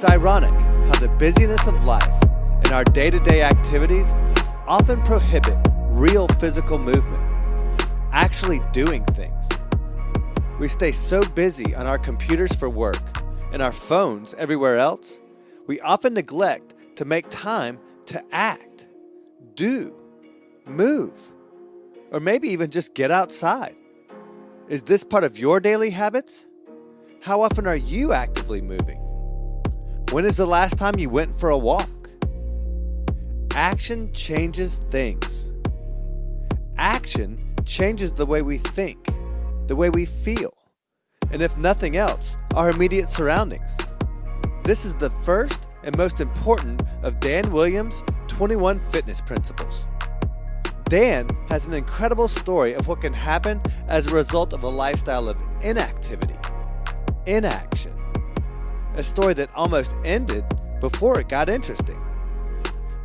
It's ironic how the busyness of life and our day-to-day activities often prohibit real physical movement, actually doing things. We stay so busy on our computers for work and our phones everywhere else, we often neglect to make time to act, do, move, or maybe even just get outside. Is this part of your daily habits? How often are you actively moving? When is the last time you went for a walk? Action changes things. Action changes the way we think, the way we feel, and if nothing else, our immediate surroundings. This is the first and most important of Dan Williams' 21 fitness principles. Dan has an incredible story of what can happen as a result of a lifestyle of inactivity, inaction. A story that almost ended before it got interesting.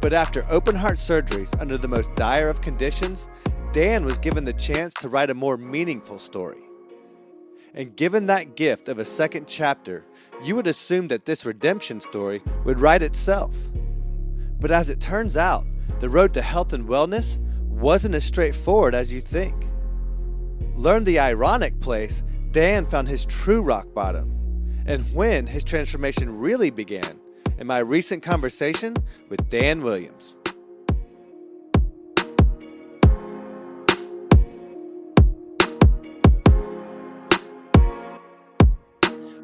But after open heart surgeries under the most dire of conditions, Dan was given the chance to write a more meaningful story. And given that gift of a second chapter, you would assume that this redemption story would write itself. But as it turns out, the road to health and wellness wasn't as straightforward as you think. Learn the ironic place Dan found his true rock bottom, and when his transformation really began in my recent conversation with Dan Williams.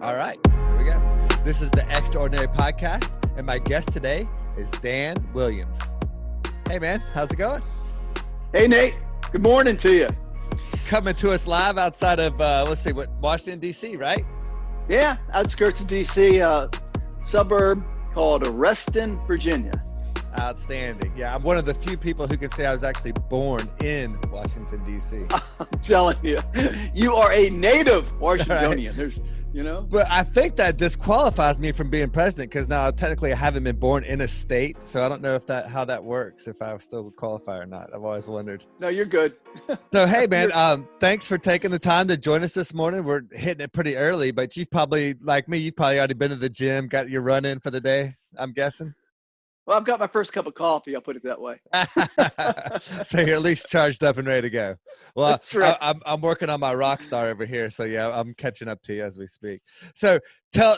All right, here we go. This is the Extraordinary Podcast, and my guest today is Dan Williams. Hey, man, how's it going? Hey, Nate. Good morning to you. Coming to us live outside of, Washington, D.C., right? Yeah, outskirts of D.C., suburb called Reston, Virginia. Outstanding. Yeah, I'm one of the few people who can say I was actually born in Washington, D.C. I'm telling you, you are a native Washingtonian. Right. There's, But I think that disqualifies me from being president because now technically I haven't been born in a state, so I don't know how that works, if I still qualify or not. I've always wondered. No, you're good. So, hey, man, thanks for taking the time to join us this morning. We're hitting it pretty early, but you've probably, like me, you've probably already been to the gym, got your run in for the day, I'm guessing. Well, I've got my first cup of coffee. I'll put it that way. So you're at least charged up and ready to go. Well, right. I'm working on my rock star over here. So yeah, I'm catching up to you as we speak. So tell,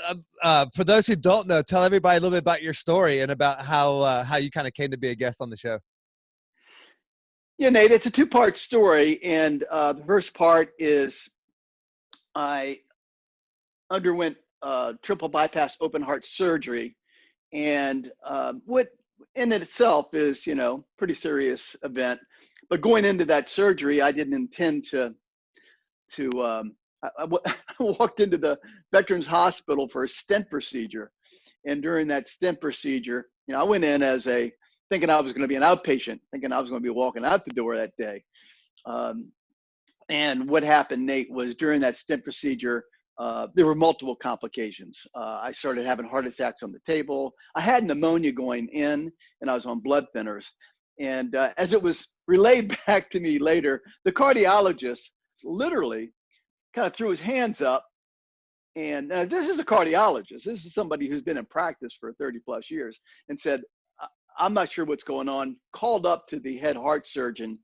for those who don't know, tell everybody a little bit about your story and about how you kind of came to be a guest on the show. Yeah, Nate, it's a two-part story. And the first part is I underwent triple bypass open heart surgery. And what in itself is, pretty serious event. But going into that surgery, I didn't intend I walked into the Veterans Hospital for a stent procedure. And during that stent procedure, I went in thinking I was going to be an outpatient, thinking I was going to be walking out the door that day. And what happened, Nate, was during that stent procedure, there were multiple complications. I started having heart attacks on the table. I had pneumonia going in, and I was on blood thinners. And as it was relayed back to me later, the cardiologist literally kind of threw his hands up. And this is a cardiologist. This is somebody who's been in practice for 30 plus years, and said, I'm not sure what's going on. Called up to the head heart surgeon,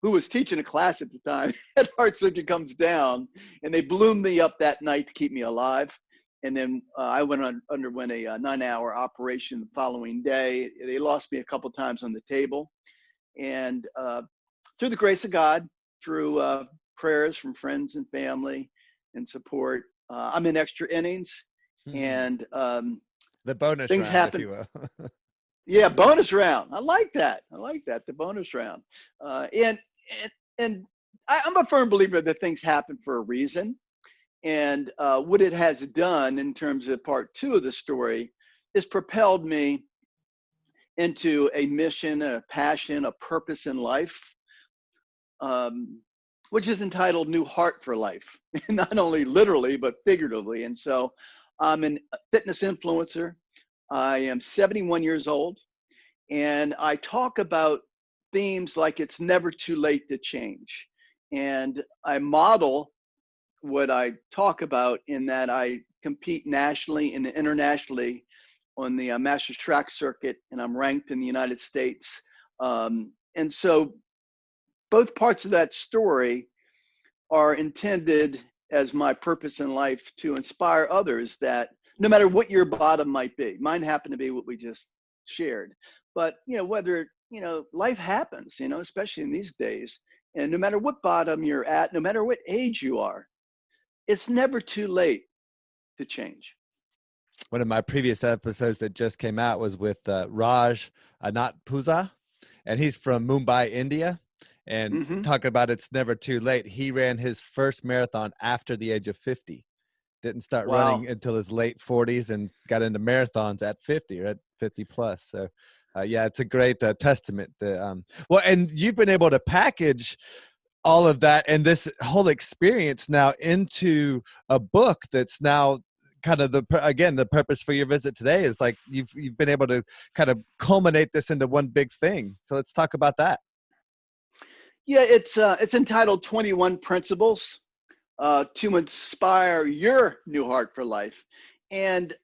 who was teaching a class at the time. Head heart surgeon comes down, and they ballooned me up that night to keep me alive. And then I underwent a 9-hour operation the following day. They lost me a couple times on the table. And through the grace of God, through prayers from friends and family and support, I'm in extra innings. And the bonus things round, happen. if you will. Yeah, bonus round. I like that. The bonus round. And I'm a firm believer that things happen for a reason. And what it has done in terms of part two of the story is propelled me into a mission, a passion, a purpose in life, which is entitled New Heart for Life, not only literally, but figuratively. And so I'm a fitness influencer. I am 71 years old, and I talk about themes like it's never too late to change. And I model what I talk about in that I compete nationally and internationally on the master's track circuit, and I'm ranked in the United States. And so both parts of that story are intended as my purpose in life to inspire others that no matter what your bottom might be, mine happened to be what we just shared, but whether, life happens, especially in these days, and no matter what bottom you're at, no matter what age you are, it's never too late to change. One of my previous episodes that just came out was with Raj Anatpuza, and he's from Mumbai, India. And talking about it's never too late. He ran his first marathon after the age of 50. Didn't start running until his late 40s and got into marathons at 50 or at 50 plus. So, yeah, it's a great testament. Well, and you've been able to package all of that and this whole experience now into a book that's now kind of the purpose for your visit today is like you've been able to kind of culminate this into one big thing. So let's talk about that. Yeah, it's entitled 21 Principles to Inspire Your New Heart for Life. And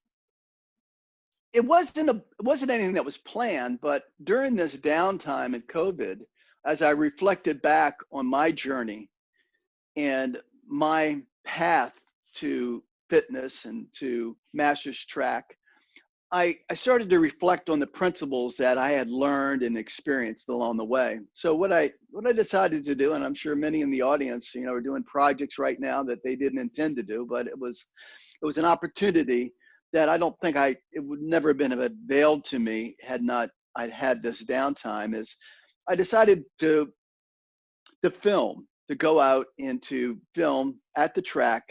it wasn't anything that was planned, but during this downtime in COVID, as I reflected back on my journey and my path to fitness and to master's track, I started to reflect on the principles that I had learned and experienced along the way. So what I decided to do, and I'm sure many in the audience, are doing projects right now that they didn't intend to do, but it was an opportunity that I don't think it would never have been availed to me had not I'd had this downtime. Is I decided to film, to go out and to film at the track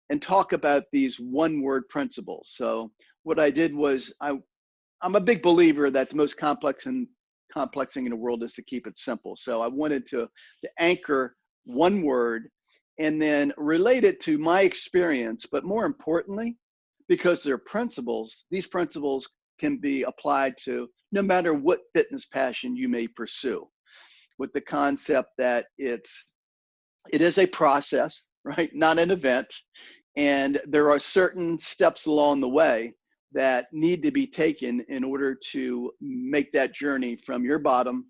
and talk about these one-word principles. So what I did was I'm a big believer that the most complex thing in the world is to keep it simple. So I wanted to anchor one word and then relate it to my experience, but more importantly, because they're principles, these principles can be applied to no matter what fitness passion you may pursue, with the concept that it is a process, right? Not an event. And there are certain steps along the way that need to be taken in order to make that journey from your bottom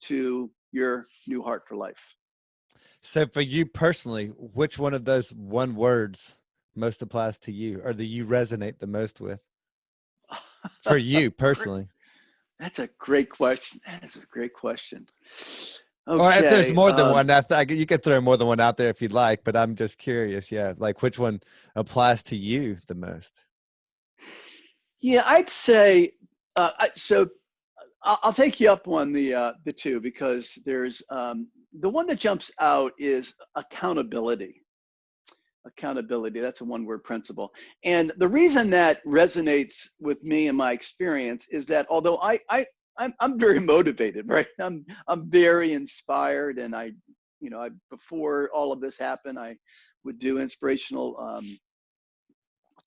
to your new heart for life. So for you personally, which one of those one words most applies to you, or do you resonate the most with? For you personally. That's a great question. Okay. Or if there's more than one, you could throw more than one out there if you'd like, but I'm just curious. Yeah. Like which one applies to you the most? Yeah, I'd say, so I'll take you up on the two, because there's the one that jumps out is accountability. Accountability, that's a one-word principle. And the reason that resonates with me and my experience is that although I'm very motivated, right? I'm very inspired, and before all of this happened, I would do inspirational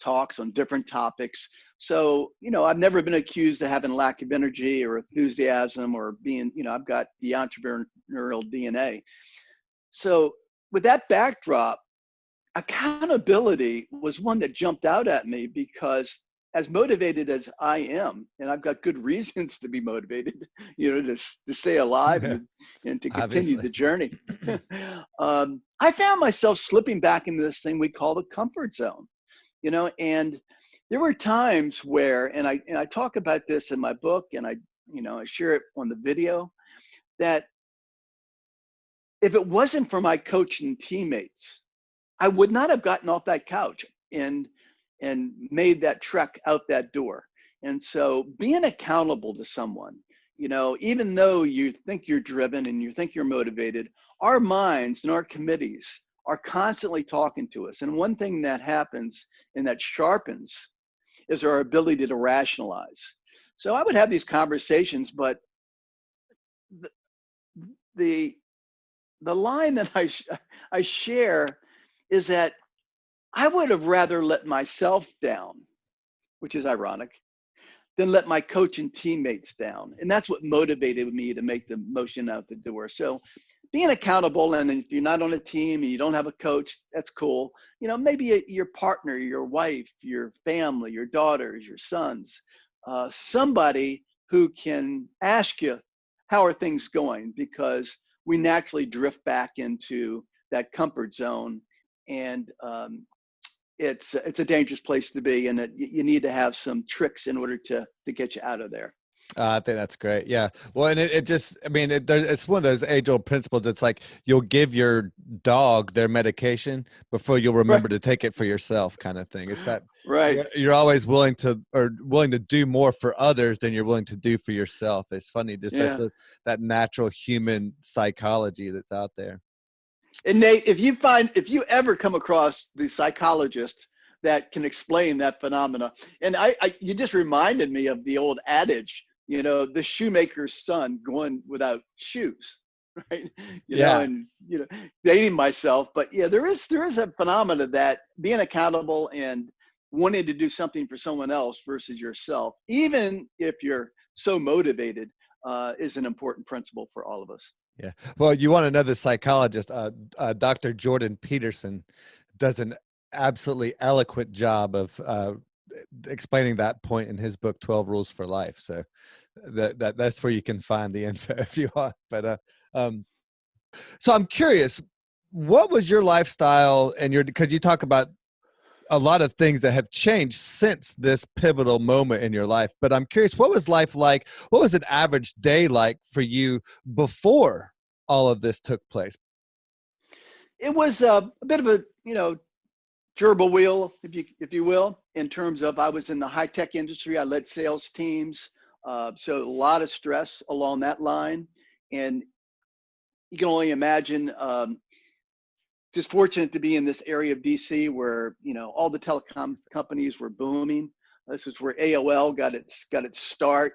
talks on different topics. So, I've never been accused of having lack of energy or enthusiasm or being, I've got the entrepreneurial DNA. So with that backdrop, accountability was one that jumped out at me, because as motivated as I am, and I've got good reasons to be motivated, to stay alive and to continue the journey. I found myself slipping back into this thing we call the comfort zone, and there were times where, and I talk about this in my book, and I share it on the video, that if it wasn't for my coach and teammates, I would not have gotten off that couch and made that trek out that door. And so being accountable to someone, even though you think you're driven and you think you're motivated, our minds and our committees are constantly talking to us. And one thing that happens and that sharpens is our ability to rationalize. So I would have these conversations, but the line that I share is that I would have rather let myself down, which is ironic, than let my coach and teammates down. And that's what motivated me to make the motion out the door. So being accountable, and if you're not on a team and you don't have a coach, that's cool. Maybe your partner, your wife, your family, your daughters, your sons, somebody who can ask you, how are things going? Because we naturally drift back into that comfort zone, and it's a dangerous place to be, and you need to have some tricks in order to get you out of there. I think that's great. Yeah. Well, and it just, I mean, it's one of those age old principles. It's like you'll give your dog their medication before you'll remember to take it for yourself, kind of thing. It's that Right. you're always willing to do more for others than you're willing to do for yourself. It's funny. Just Yeah. that natural human psychology that's out there. And Nate, if you ever come across the psychologist that can explain that phenomena, and you just reminded me of the old adage, the shoemaker's son going without shoes, right? And dating myself, but yeah, there is a phenomena that being accountable and wanting to do something for someone else versus yourself, even if you're so motivated, is an important principle for all of us. Yeah. Well, you want another psychologist, Dr. Jordan Peterson does an absolutely eloquent job of explaining that point in his book, 12 Rules for Life. So that's where you can find the info if you want. But so I'm curious, what was your lifestyle because you talk about a lot of things that have changed since this pivotal moment in your life. But I'm curious, what was life like? What was an average day like for you before all of this took place? It was a bit of a, gerbil wheel, if you will, in terms of I was in the high tech industry. I led sales teams. So a lot of stress along that line. And you can only imagine, just fortunate to be in this area of DC where, all the telecom companies were booming. This is where AOL got its start.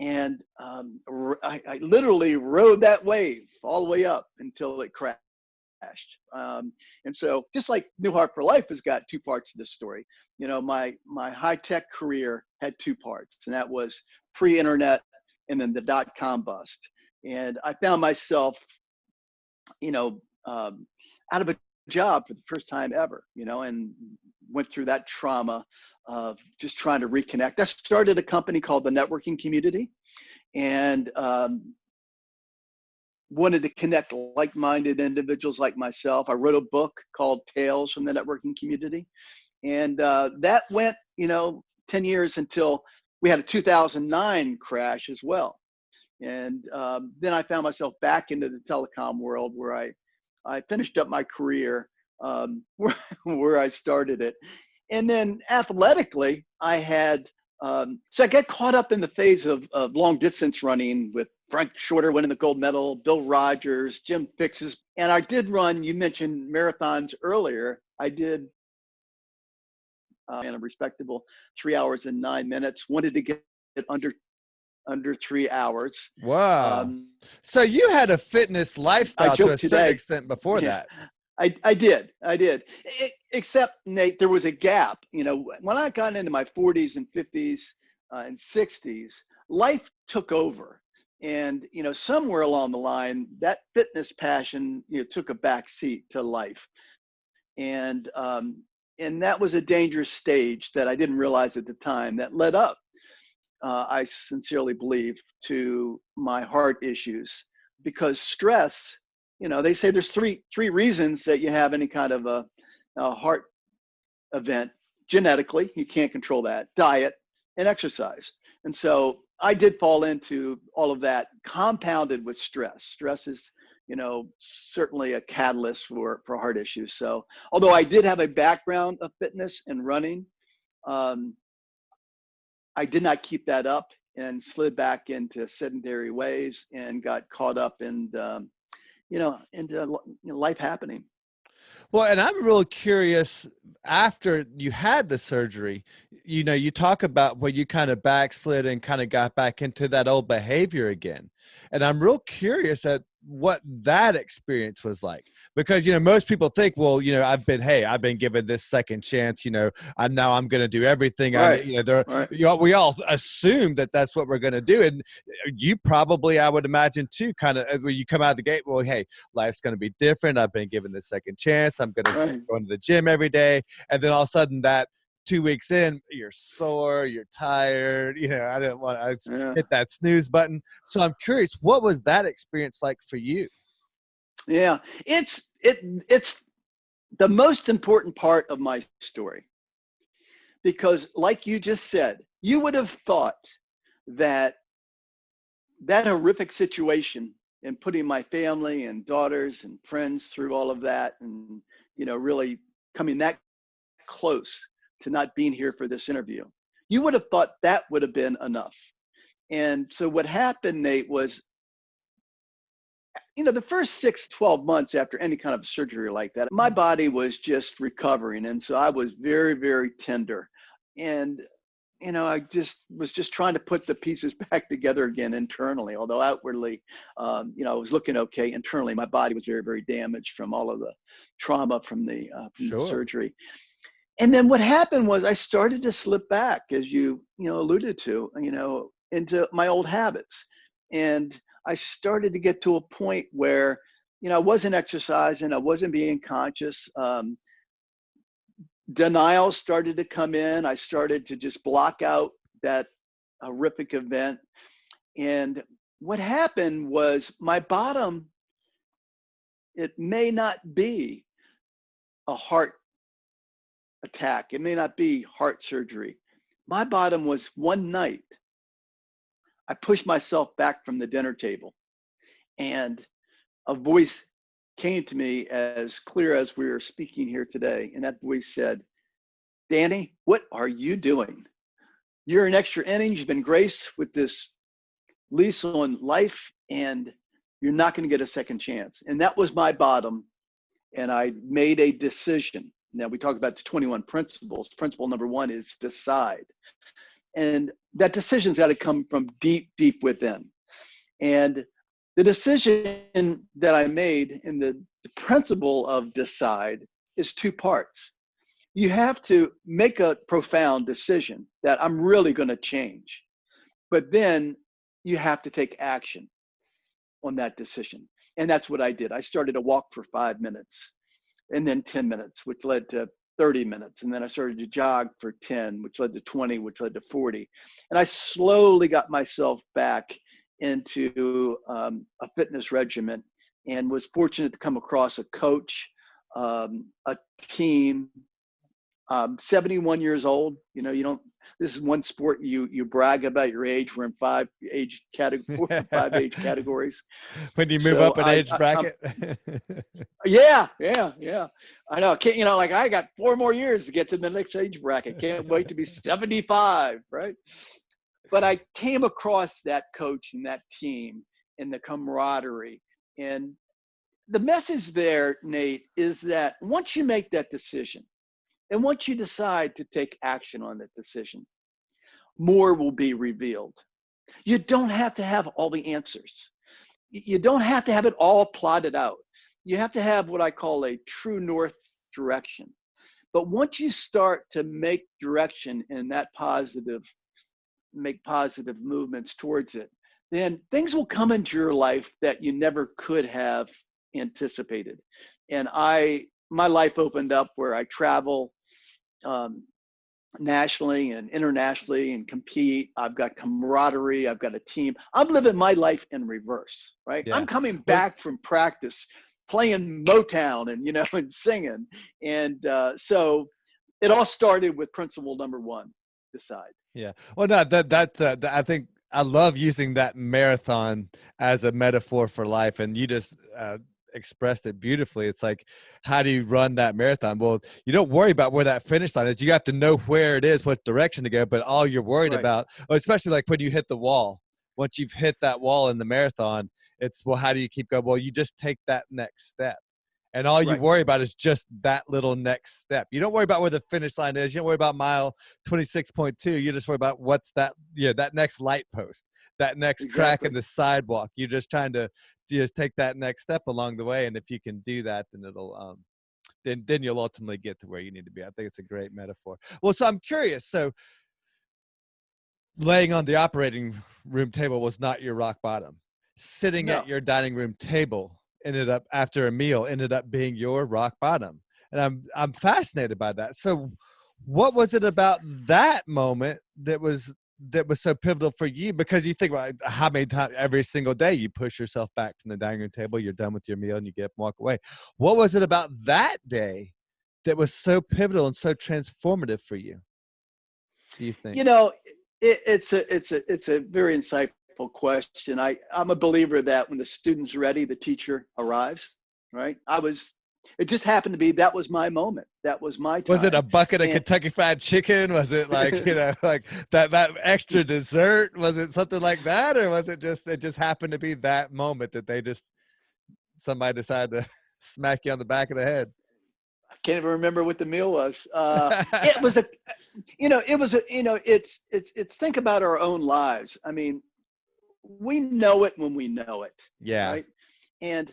And I literally rode that wave all the way up until it crashed. And so just like New Heart for Life has got two parts to this story, my high tech career had two parts, and that was pre-internet and then the dot-com bust. And I found myself, out of a job for the first time ever, and went through that trauma of just trying to reconnect. I started a company called the Networking Community, and wanted to connect like-minded individuals like myself. I wrote a book called Tales from the Networking Community. And that went, 10 years until we had a 2009 crash as well. And then I found myself back into the telecom world where I finished up my career where I started it. And then athletically, I had, so I got caught up in the phase of long distance running with Frank Shorter winning the gold medal, Bill Rogers, Jim Fixes. And I did run, you mentioned marathons earlier. I did in a respectable 3 hours and 9 minutes, wanted to get it under 3 hours. Wow. So you had a fitness lifestyle to a certain extent before that. I did. Except, Nate, there was a gap. When I got into my 40s and 50s and 60s, life took over. And, somewhere along the line, that fitness passion, took a back seat to life. And that was a dangerous stage that I didn't realize at the time that led up, I sincerely believe, to my heart issues. Because stress, they say there's three reasons that you have any kind of a heart event. Genetically, you can't control that. Diet and exercise. And so I did fall into all of that, compounded with stress. Stress is, certainly a catalyst for heart issues. So although I did have a background of fitness and running, I did not keep that up and slid back into sedentary ways and got caught up in, into life happening. Well, and I'm real curious, after you had the surgery, you talk about where you kind of backslid and kind of got back into that old behavior again. And I'm real curious that what that experience was like, because most people think, well, I've been given this second chance, I'm going to do everything. Right. Right. We all assume that that's what we're going to do, and you probably, I would imagine too, kind of when you come out of the gate, well, hey, life's going to be different. I've been given this second chance. I'm going to Right. go to the gym every day, and then all of a sudden that 2 weeks in, you're sore, you're tired. I didn't want to Yeah. hit that snooze button. So I'm curious, what was that experience like for you? Yeah. It's the most important part of my story, because like you just said, you would have thought that that horrific situation and putting my family and daughters and friends through all of that, and really coming that close to not being here for this interview, you would have thought that would have been enough. And so what happened, Nate, was, the first 6-12 months after any kind of surgery like that, my body was just recovering. And so I was very, very tender. And, I was just trying to put the pieces back together again internally, although outwardly, I was looking okay. Internally, my body was very, very damaged from all of the trauma from the Sure. surgery. And then what happened was I started to slip back, as you alluded to, into my old habits. And I started to get to a point where, I wasn't exercising, I wasn't being conscious. Denial started to come in. I started to just block out that horrific event. And what happened was my bottom, it may not be a heart attack. It may not be heart surgery. My bottom was one night, I pushed myself back from the dinner table, and a voice came to me as clear as we were speaking here today. And that voice said, "Danny, what are you doing? You're in extra innings. You've been graced with this lease on life, and you're not going to get a second chance." And that was my bottom. And I made a decision. Now, we talk about the 21 principles. Principle number 1 is decide. And that decision's got to come from deep, deep within. And the decision that I made in the principle of decide is 2 parts. You have to make a profound decision that I'm really going to change. But then you have to take action on that decision. And that's what I did. I started to walk for 5 minutes, and then 10 minutes, which led to 30 minutes. And then I started to jog for 10, which led to 20, which led to 40. And I slowly got myself back into a fitness regimen, and was fortunate to come across a coach, a team. 71 years old. You don't, this is one sport you brag about your age. We're in 5 age categories. When you move So up an age bracket. Yeah. I know. Can't, like I got 4 more years to get to the next age bracket. Can't wait to be 75, right? But I came across that coach and that team and the camaraderie. And the message there, Nate, is that once you make that decision, and once you decide to take action on that decision, more will be revealed. You don't have to have all the answers. You don't have to have it all plotted out. You have to have what I call a true north direction. But once you start to make direction in that make positive movements towards it, then things will come into your life that you never could have anticipated. And my life opened up where I travel nationally and internationally and compete. I've got camaraderie. I've got a team. I'm living my life in reverse, right? Yeah. I'm coming back from practice, playing Motown and, and singing. And so it all started with principle number 1, decide. Yeah. Well, no, that's I think I love using that marathon as a metaphor for life. And you just expressed it beautifully. It's like, how do you run that marathon? Well, you don't worry about where that finish line is. You have to know where it is, what direction to go. But all you're worried about, especially like when you hit the wall, once you've hit that wall in the marathon, it's, well, how do you keep going? Well, you just take that next step. And all you Right. worry about is just that little next step. You don't worry about where the finish line is. You don't worry about mile 26.2. You just worry about what's that, that next light post, that next crack in Exactly. the sidewalk. You're just trying to just take that next step along the way. And if you can do that, then it'll, then you'll ultimately get to where you need to be. I think it's a great metaphor. Well, so I'm curious. So laying on the operating room table was not your rock bottom. Sitting at No. your dining room table ended up after a meal ended up being your rock bottom. And I'm fascinated by that. So what was it about that moment that was so pivotal for you? Because you think about how many times every single day you push yourself back from the dining room table, you're done with your meal and you get up and walk away. What was it about that day that was so pivotal and so transformative for you, do you think? You know, it's a very insightful question. I'm a believer that when the student's ready, the teacher arrives. Right. It just happened to be that was my moment. That was my Was it a time. bucket of And Kentucky Fried Chicken? Was it like, like that extra dessert? Was it something like that? Or was it just happened to be that moment that somebody decided to smack you on the back of the head? I can't even remember what the meal was. It was a, it was a, it's think about our own lives. I mean, we know it when we know it, Yeah. right? And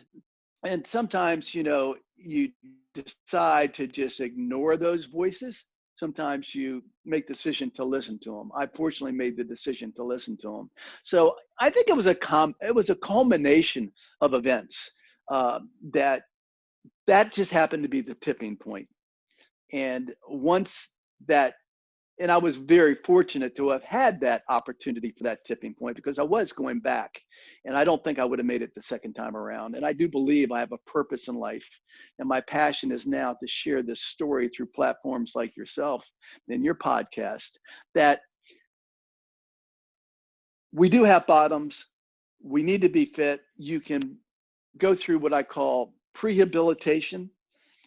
sometimes, you decide to just ignore those voices. Sometimes you make the decision to listen to them. I fortunately made the decision to listen to them. So I think it was a culmination of events that just happened to be the tipping point. And once that, and I was very fortunate to have had that opportunity for that tipping point because I was going back and I don't think I would have made it the second time around. And I do believe I have a purpose in life. And my passion is now to share this story through platforms like yourself and your podcast that we do have bottoms. We need to be fit. You can go through what I call prehabilitation.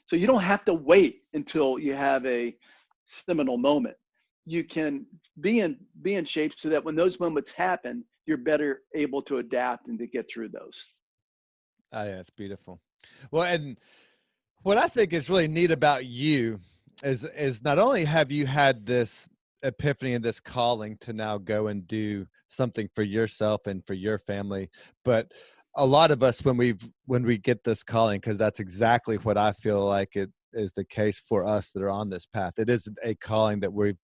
So you don't have to wait until you have a seminal moment. You can be in shape so that when those moments happen, you're better able to adapt and to get through those. Oh, yeah, it's beautiful. Well, and what I think is really neat about you is not only have you had this epiphany and this calling to now go and do something for yourself and for your family, but a lot of us when we get this calling, because that's exactly what I feel like it is the case for us that are on this path. It is a calling that we've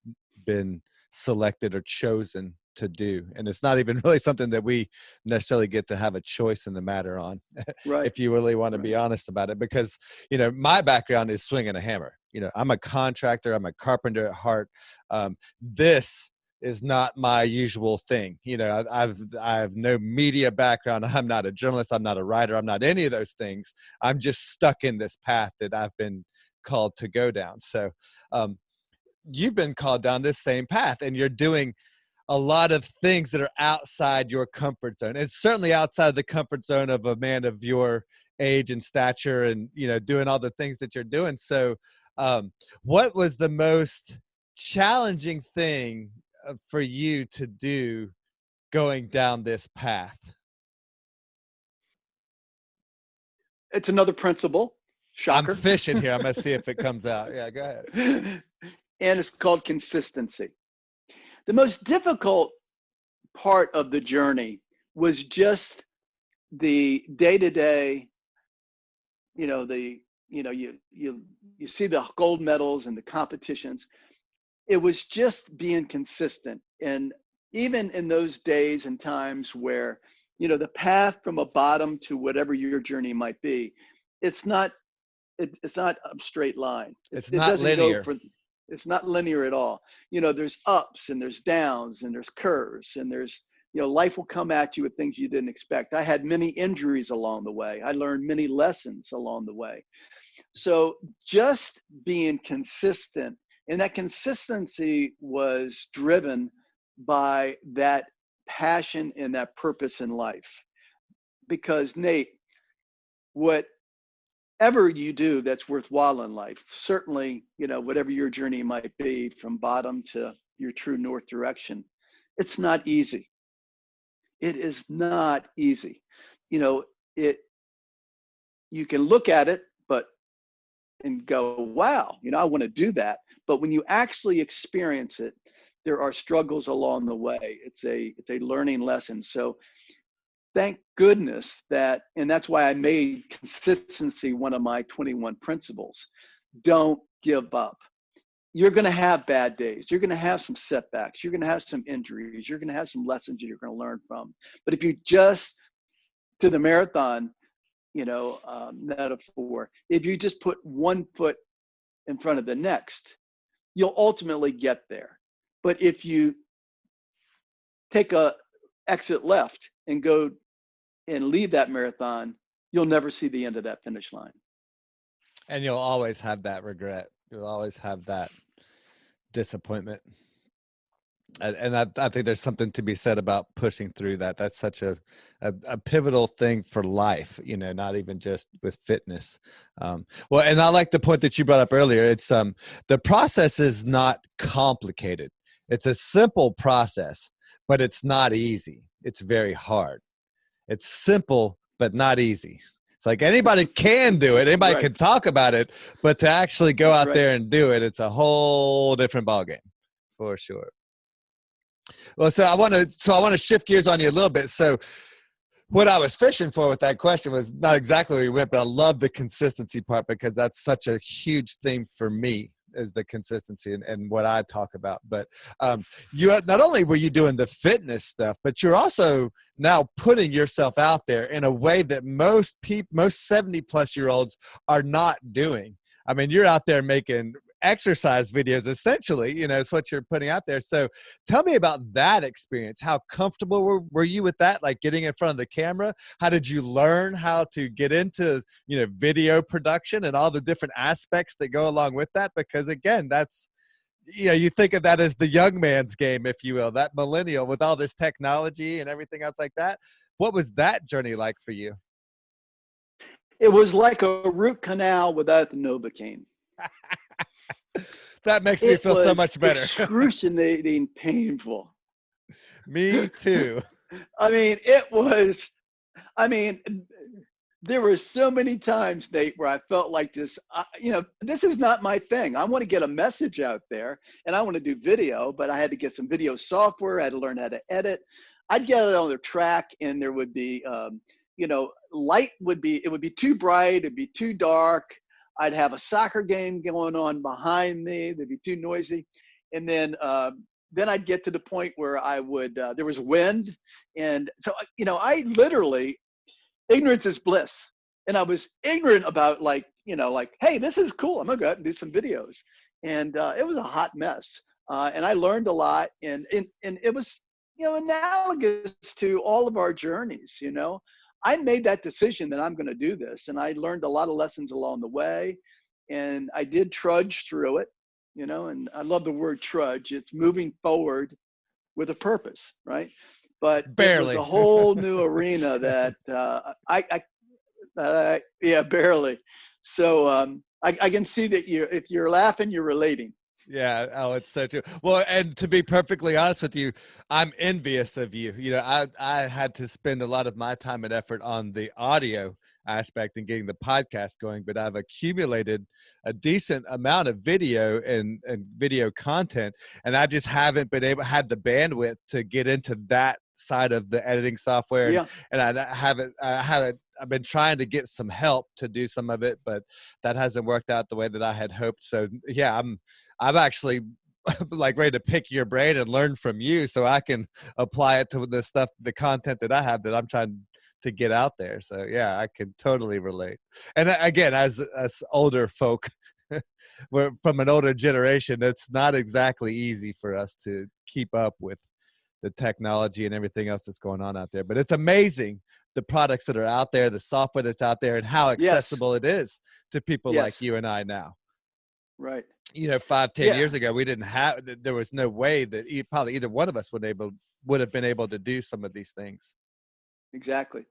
been selected or chosen to do, and it's not even really something that we necessarily get to have a choice in the matter on. Right. If you really want to Right. be honest about it, because my background is swinging a hammer. I'm a contractor, I'm a carpenter at heart. This is not my usual thing. I have no media background. I'm not a journalist, I'm not a writer, I'm not any of those things. I'm just stuck in this path that I've been called to go down. So you've been called down this same path, and you're doing a lot of things that are outside your comfort zone. It's certainly outside the comfort zone of a man of your age and stature and, doing all the things that you're doing. So what was the most challenging thing for you to do going down this path? It's another principle. I'm Shocker. fishing here. I'm going to see if it comes out. Yeah, go ahead. And it's called consistency. The most difficult part of the journey was just the day-to-day, you see the gold medals and the competitions. It was just being consistent. And even in those days and times where, the path from a bottom to whatever your journey might be, it's not it's not a straight line. It's It not doesn't go linear. for, it's not linear at all. There's ups and there's downs and there's curves and there's, life will come at you with things you didn't expect. I had many injuries along the way. I learned many lessons along the way. So just being consistent, and that consistency was driven by that passion and that purpose in life. Because Nate, whatever you do that's worthwhile in life, certainly, whatever your journey might be from bottom to your true north direction, it's not easy. It is not easy. It, you can look at it, but and go, wow, I want to do that. But when you actually experience it, there are struggles along the way. It's a learning lesson. So thank goodness that, and that's why I made consistency one of my 21 principles. Don't give up. You're going to have bad days. You're going to have some setbacks. You're going to have some injuries. You're going to have some lessons that you're going to learn from. But if you just, to the marathon, metaphor, if you just put one foot in front of the next, you'll ultimately get there. But if you take a exit left and go and leave that marathon, you'll never see the end of that finish line. And you'll always have that regret. You'll always have that disappointment. And I think there's something to be said about pushing through that. That's such a pivotal thing for life, not even just with fitness. Well, and I like the point that you brought up earlier. It's the process is not complicated. It's a simple process, but it's not easy. It's very hard. It's simple, but not easy. It's like anybody can do it. Anybody Right. can talk about it, but to actually go out there and do it, it's a whole different ballgame for sure. Well, so I want to shift gears on you a little bit. So what I was fishing for with that question was not exactly where you went, but I love the consistency part because that's such a huge theme for me, is the consistency and what I talk about. But you not only were you doing the fitness stuff, but you're also now putting yourself out there in a way that most 70-plus-year-olds are not doing. I mean, you're out there making exercise videos, essentially, it's what you're putting out there. So tell me about that experience. How comfortable were you with that? Like getting in front of the camera? How did you learn how to get into, video production and all the different aspects that go along with that? Because again, that's, you think of that as the young man's game, if you will, that millennial with all this technology and everything else like that. What was that journey like for you? It was like a root canal without the Novocaine. That makes me feel so much better. Excruciating painful. Me too. There were so many times, Nate, where I felt like this, this is not my thing. I want to get a message out there and I want to do video, but I had to get some video software. I had to learn how to edit. I'd get it on the track and there would be, light would be too bright. It'd be too dark. I'd have a soccer game going on behind me. They'd be too noisy. And then I'd get to the point where I would, there was wind. And so, I literally, ignorance is bliss. And I was ignorant about hey, this is cool. I'm gonna go out and do some videos. And it was a hot mess. And I learned a lot. And it was, analogous to all of our journeys, I made that decision that I'm going to do this. And I learned a lot of lessons along the way. And I did trudge through it, and I love the word trudge. It's moving forward with a purpose, right? But barely. It was a whole new arena that barely. So I can see that if you're laughing, you're relating. Yeah. Oh, it's so true. Well, and to be perfectly honest with you, I'm envious of you. I had to spend a lot of my time and effort on the audio aspect and getting the podcast going, but I've accumulated a decent amount of video and video content, and I just haven't had the bandwidth to get into that side of the editing software. Yeah. And I've been trying to get some help to do some of it, but that hasn't worked out the way that I had hoped. So yeah, I'm actually like ready to pick your brain and learn from you so I can apply it to the content that I have that I'm trying to get out there. So yeah, I can totally relate. And again, as older folk, we're from an older generation, it's not exactly easy for us to keep up with the technology and everything else that's going on out there. But it's amazing the products that are out there, the software that's out there, and how accessible it is to people like you and I now. Right. 5-10 years ago, there was no way that probably either one of us would have been able to do some of these things. Exactly.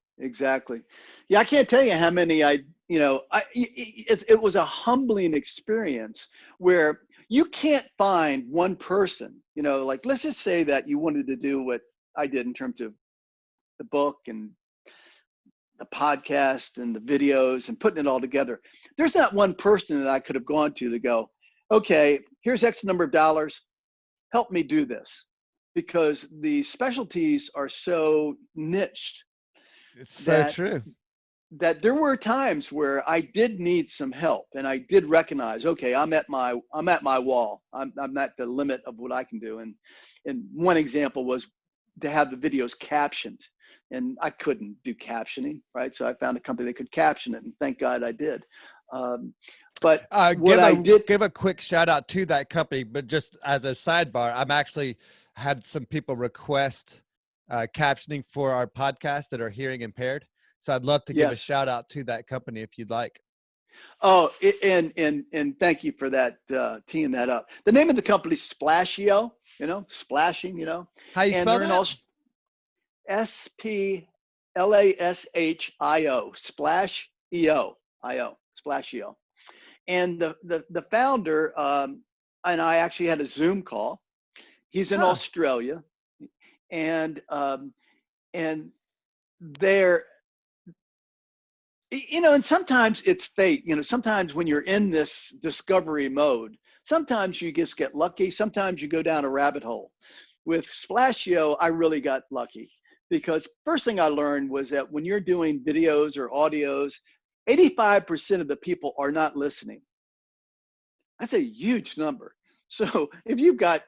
Yeah. I can't tell you how many it was a humbling experience where you can't find one person, like, let's just say that you wanted to do what I did in terms of the book and the podcast and the videos and putting it all together. There's not one person that I could have gone to go, okay, here's X number of dollars, help me do this. Because the specialties are so niched It's so that true. there were times where I did need some help, and I did recognize, okay, I'm at my wall. I'm at the limit of what I can do. And one example was to have the videos captioned, and I couldn't do captioning, right? So I found a company that could caption it, and thank God I did. But what I did, give a quick shout out to that company, but just as a sidebar, I'm actually had some people request captioning for our podcast that are hearing impaired. So I'd love to give a yes. shout out to that company if you'd like. Oh, and thank you for that, teeing that up. The name of the company is Splashio, splashing, How you and spell they're in that? Splashio, Splashio. And the founder, and I actually had a Zoom call. He's in Australia, and they're, and sometimes it's fate. Sometimes when you're in this discovery mode, sometimes you just get lucky. Sometimes you go down a rabbit hole. With Splashio, I really got lucky because first thing I learned was that when you're doing videos or audios, 85% of the people are not listening. That's a huge number. So if you've got,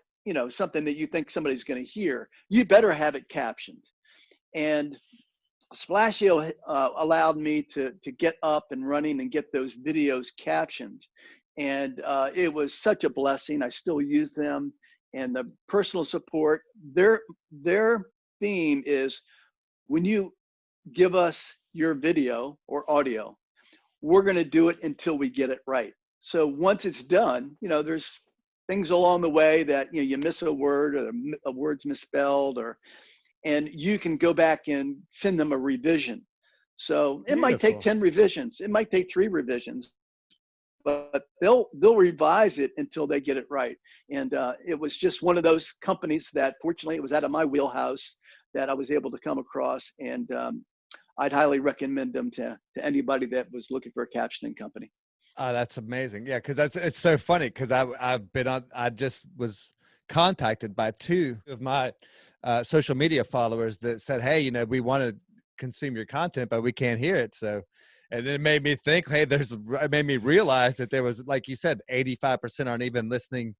something that you think somebody's going to hear, you better have it captioned. And Splashio allowed me to get up and running and get those videos captioned. And it was such a blessing. I still use them. And the personal support, their theme is, when you give us your video or audio, we're going to do it until we get it right. So once it's done, there's things along the way that, you miss a word, or a word's misspelled, and you can go back and send them a revision. So it might take 10 revisions. It might take 3 revisions, but they'll revise it until they get it right. And it was just one of those companies that, fortunately, it was out of my wheelhouse that I was able to come across. And I'd highly recommend them to anybody that was looking for a captioning company. That's amazing. Yeah, because it's so funny because I just was contacted by 2 of my social media followers that said, hey, we want to consume your content, but we can't hear it. So, and it made me think, hey, it made me realize that there was, like you said, 85% aren't even listening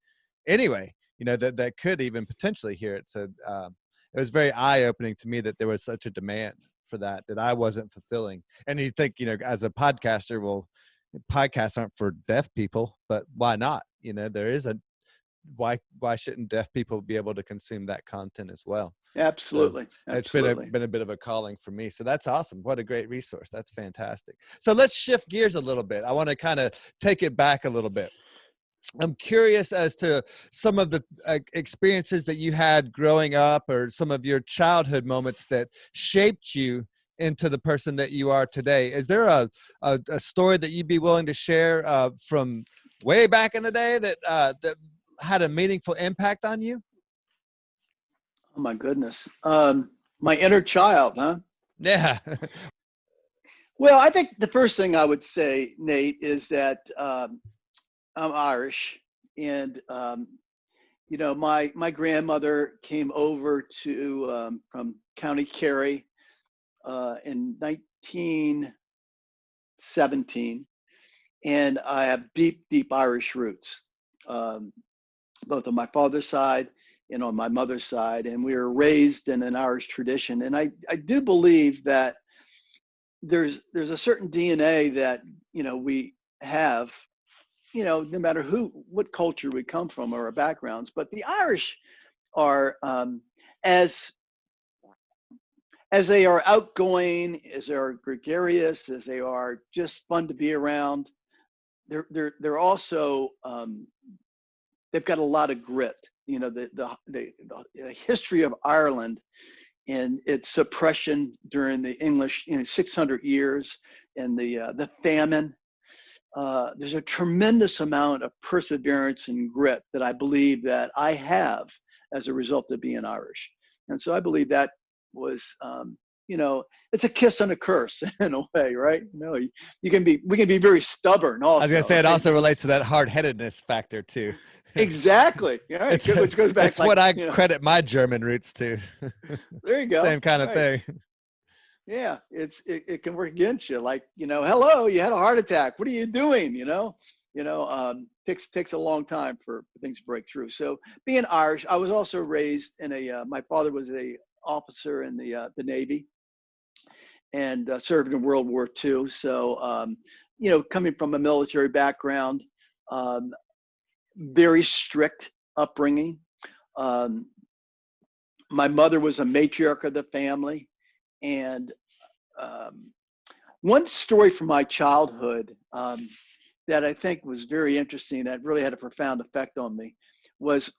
anyway, that could even potentially hear it. So it was very eye-opening to me that there was such a demand for that I wasn't fulfilling. And you think, as a podcaster, well, podcasts aren't for deaf people, but why not? There is why shouldn't deaf people be able to consume that content as well? Absolutely. So it's been a bit of a calling for me. So that's awesome. What a great resource. That's fantastic. So let's shift gears a little bit. I want to kind of take it back a little bit. I'm curious as to some of the experiences that you had growing up, or some of your childhood moments that shaped you into the person that you are today. Is there a story that you'd be willing to share from way back in the day that had a meaningful impact on you? Oh my goodness. My inner child, huh? Yeah. Well, I think the first thing I would say, Nate, is that I'm Irish, and my grandmother came over to from County Kerry in 1917, and I have deep Irish roots, both on my father's side and on my mother's side, and we were raised in an Irish tradition. And I do believe that there's a certain DNA that we have, no matter what culture we come from or our backgrounds. But the Irish are, as they are outgoing, as they are gregarious, as they are just fun to be around, they're also, they've got a lot of grit. The history of Ireland and its suppression during the English 600 years, and the famine. There's a tremendous amount of perseverance and grit that I believe that I have as a result of being Irish. And so I believe that was, it's a kiss and a curse in a way, right? We can be very stubborn I was gonna also, say it right? also relates to that hard-headedness factor too. Exactly. Right. It's Which goes back it's like, what I credit my German roots to. there you go. Same kind of Right. thing. Yeah. It can work against you. Like, hello, you had a heart attack. What are you doing? Takes a long time for things to break through. So being Irish, I was also raised in my father was a officer in the Navy and served in World War II. So, coming from a military background, um, very strict upbringing. Um, my mother was a matriarch of the family. And um, one story from my childhood that I think was very interesting, that really had a profound effect on me, was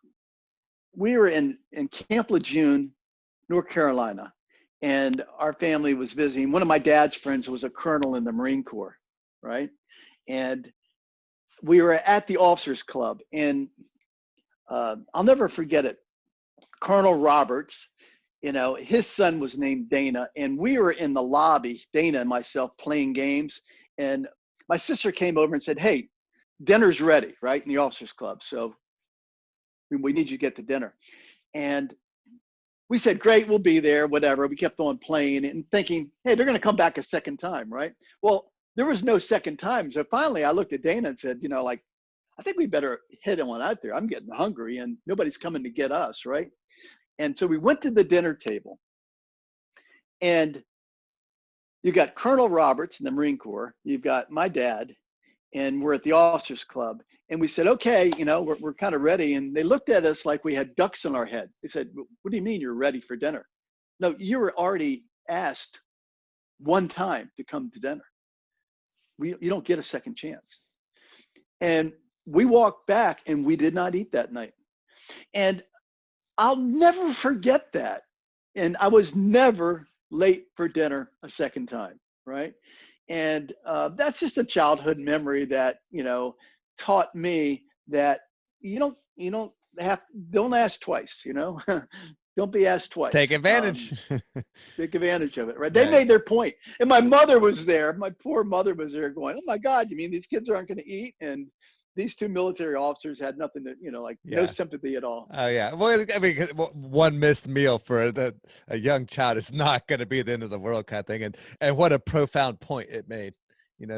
we were in Camp Lejeune, North Carolina, and our family was visiting. One of my dad's friends was a colonel in the Marine Corps, right? And we were at the officers club, and I'll never forget it. Colonel Roberts, his son was named Dana, and we were in the lobby, Dana and myself, playing games. And my sister came over and said, "Hey, dinner's ready," right, in the officers club. So we need you to get to dinner. And we said, "Great, we'll be there," whatever. We kept on playing and thinking, hey, they're going to come back a second time, right? Well, there was no second time. So finally I looked at Dana and said, I think we better head on out there. I'm getting hungry and nobody's coming to get us, right? And so we went to the dinner table, and you got Colonel Roberts in the Marine Corps, you've got my dad, and we're at the officers club. And we said, okay, we're kind of ready. And they looked at us like we had ducks in our head. They said, "What do you mean you're ready for dinner?" "No, you were already asked one time to come to dinner. You don't get a second chance." And we walked back and we did not eat that night. And I'll never forget that. And I was never late for dinner a second time, right? And that's just a childhood memory that taught me that don't ask twice, don't be asked Take twice. advantage. Take advantage of it, right? They Yeah. made their point, and my mother was there. My poor mother was there, going, "Oh my God, you mean these kids aren't going to eat?" And these two military officers had nothing to, no Yeah. sympathy at all. Oh yeah. Well, I mean, one missed meal for a young child is not going to be the end of the world, kind of thing. And what a profound point it made,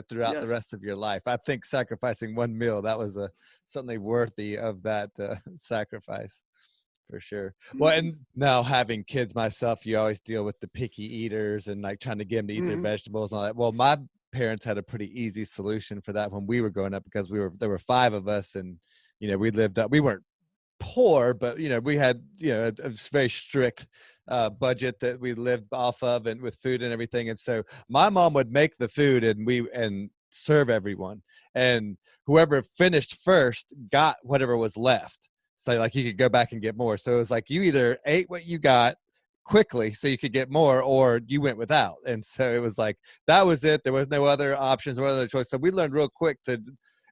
throughout the Yes. rest of your life. I think sacrificing one meal, that was certainly worthy of that sacrifice, for sure. Well, Mm-hmm. and now having kids myself, you always deal with the picky eaters and like trying to get them to eat their Mm-hmm. vegetables and all that. Well, my parents had a pretty easy solution for that when we were growing up, because there were five of us, and we lived up. We weren't poor, but we had a very strict budget that we lived off of, and with food and everything. And so my mom would make the food, and serve everyone, and whoever finished first got whatever was left. So like you could go back and get more. So it was like you either ate what you got quickly so you could get more, or you went without. And so it was like that was it. There was no other options, no other choice. So we learned real quick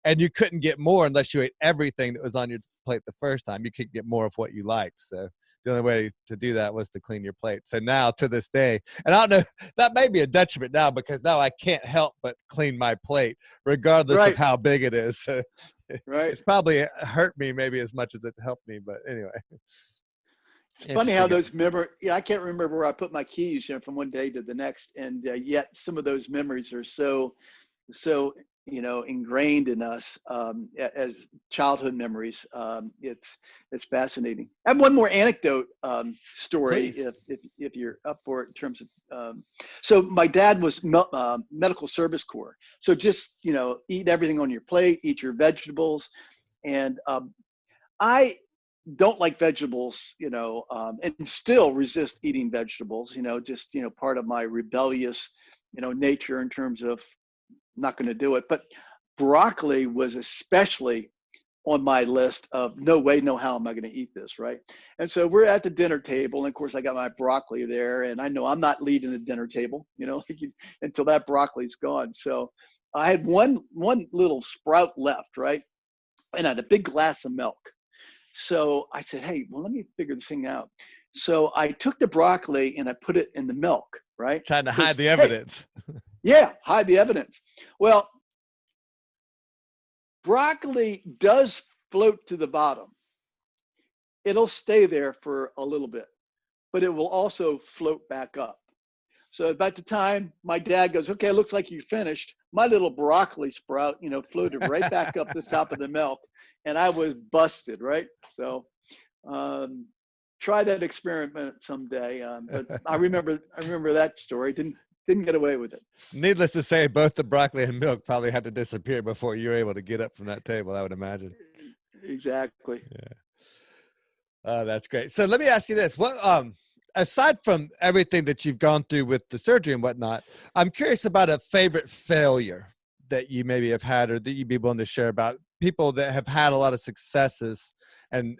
and you couldn't get more unless you ate everything that was on your plate the first time. You could get more of what you liked. So the only way to do that was to clean your plate. So now to this day, and I don't know, that may be a detriment now, because now I can't help but clean my plate regardless of Right. how big it is. So Right. it's probably hurt me maybe as much as it helped me, but anyway. It's funny how Interesting. those I can't remember where I put my keys, from one day to the next, and yet some of those memories are so ingrained in us as childhood memories. It's fascinating. I have one more anecdote story, Please. if you're up for it, in terms of so my dad was medical service corps, so just eat everything on your plate, eat your vegetables. And I don't like vegetables, and still resist eating vegetables, just, part of my rebellious, nature, in terms of not going to do it. But broccoli was especially on my list of no way, no how am I going to eat this, right? And so we're at the dinner table, and of course I got my broccoli there, and I know I'm not leaving the dinner table, until that broccoli's gone. So I had one little sprout left, right? And I had a big glass of milk. So I said, hey, well, let me figure this thing out. So I took the broccoli and I put it in the milk. right? Trying to hide Because, the hey, evidence. yeah, hide the evidence. Well, broccoli does float to the bottom. It'll stay there for a little bit, but it will also float back up. So about the time my dad goes, okay, it looks like you finished, my little broccoli sprout, floated right back up the top of the milk, and I was busted, right? So try that experiment someday. But I remember that story. Didn't get away with it. Needless to say, both the broccoli and milk probably had to disappear before you were able to get up from that table, I would imagine. Exactly. Yeah. That's great. So let me ask you this. What aside from everything that you've gone through with the surgery and whatnot, I'm curious about a favorite failure that you maybe have had or that you'd be willing to share about people that have had a lot of successes and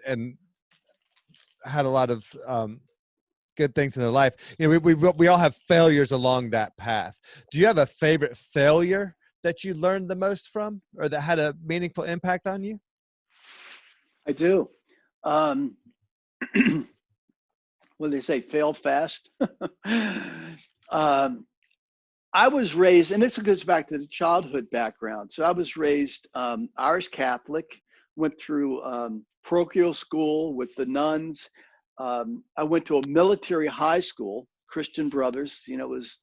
had a lot of good things in their life. We all have failures along that path. Do you have a favorite failure that you learned the most from or that had a meaningful impact on you? I do. What do they say? Fail fast. I was raised, and this goes back to the childhood background. So I was raised Irish Catholic, went through parochial school with the nuns. I went to a military high school, Christian Brothers, it was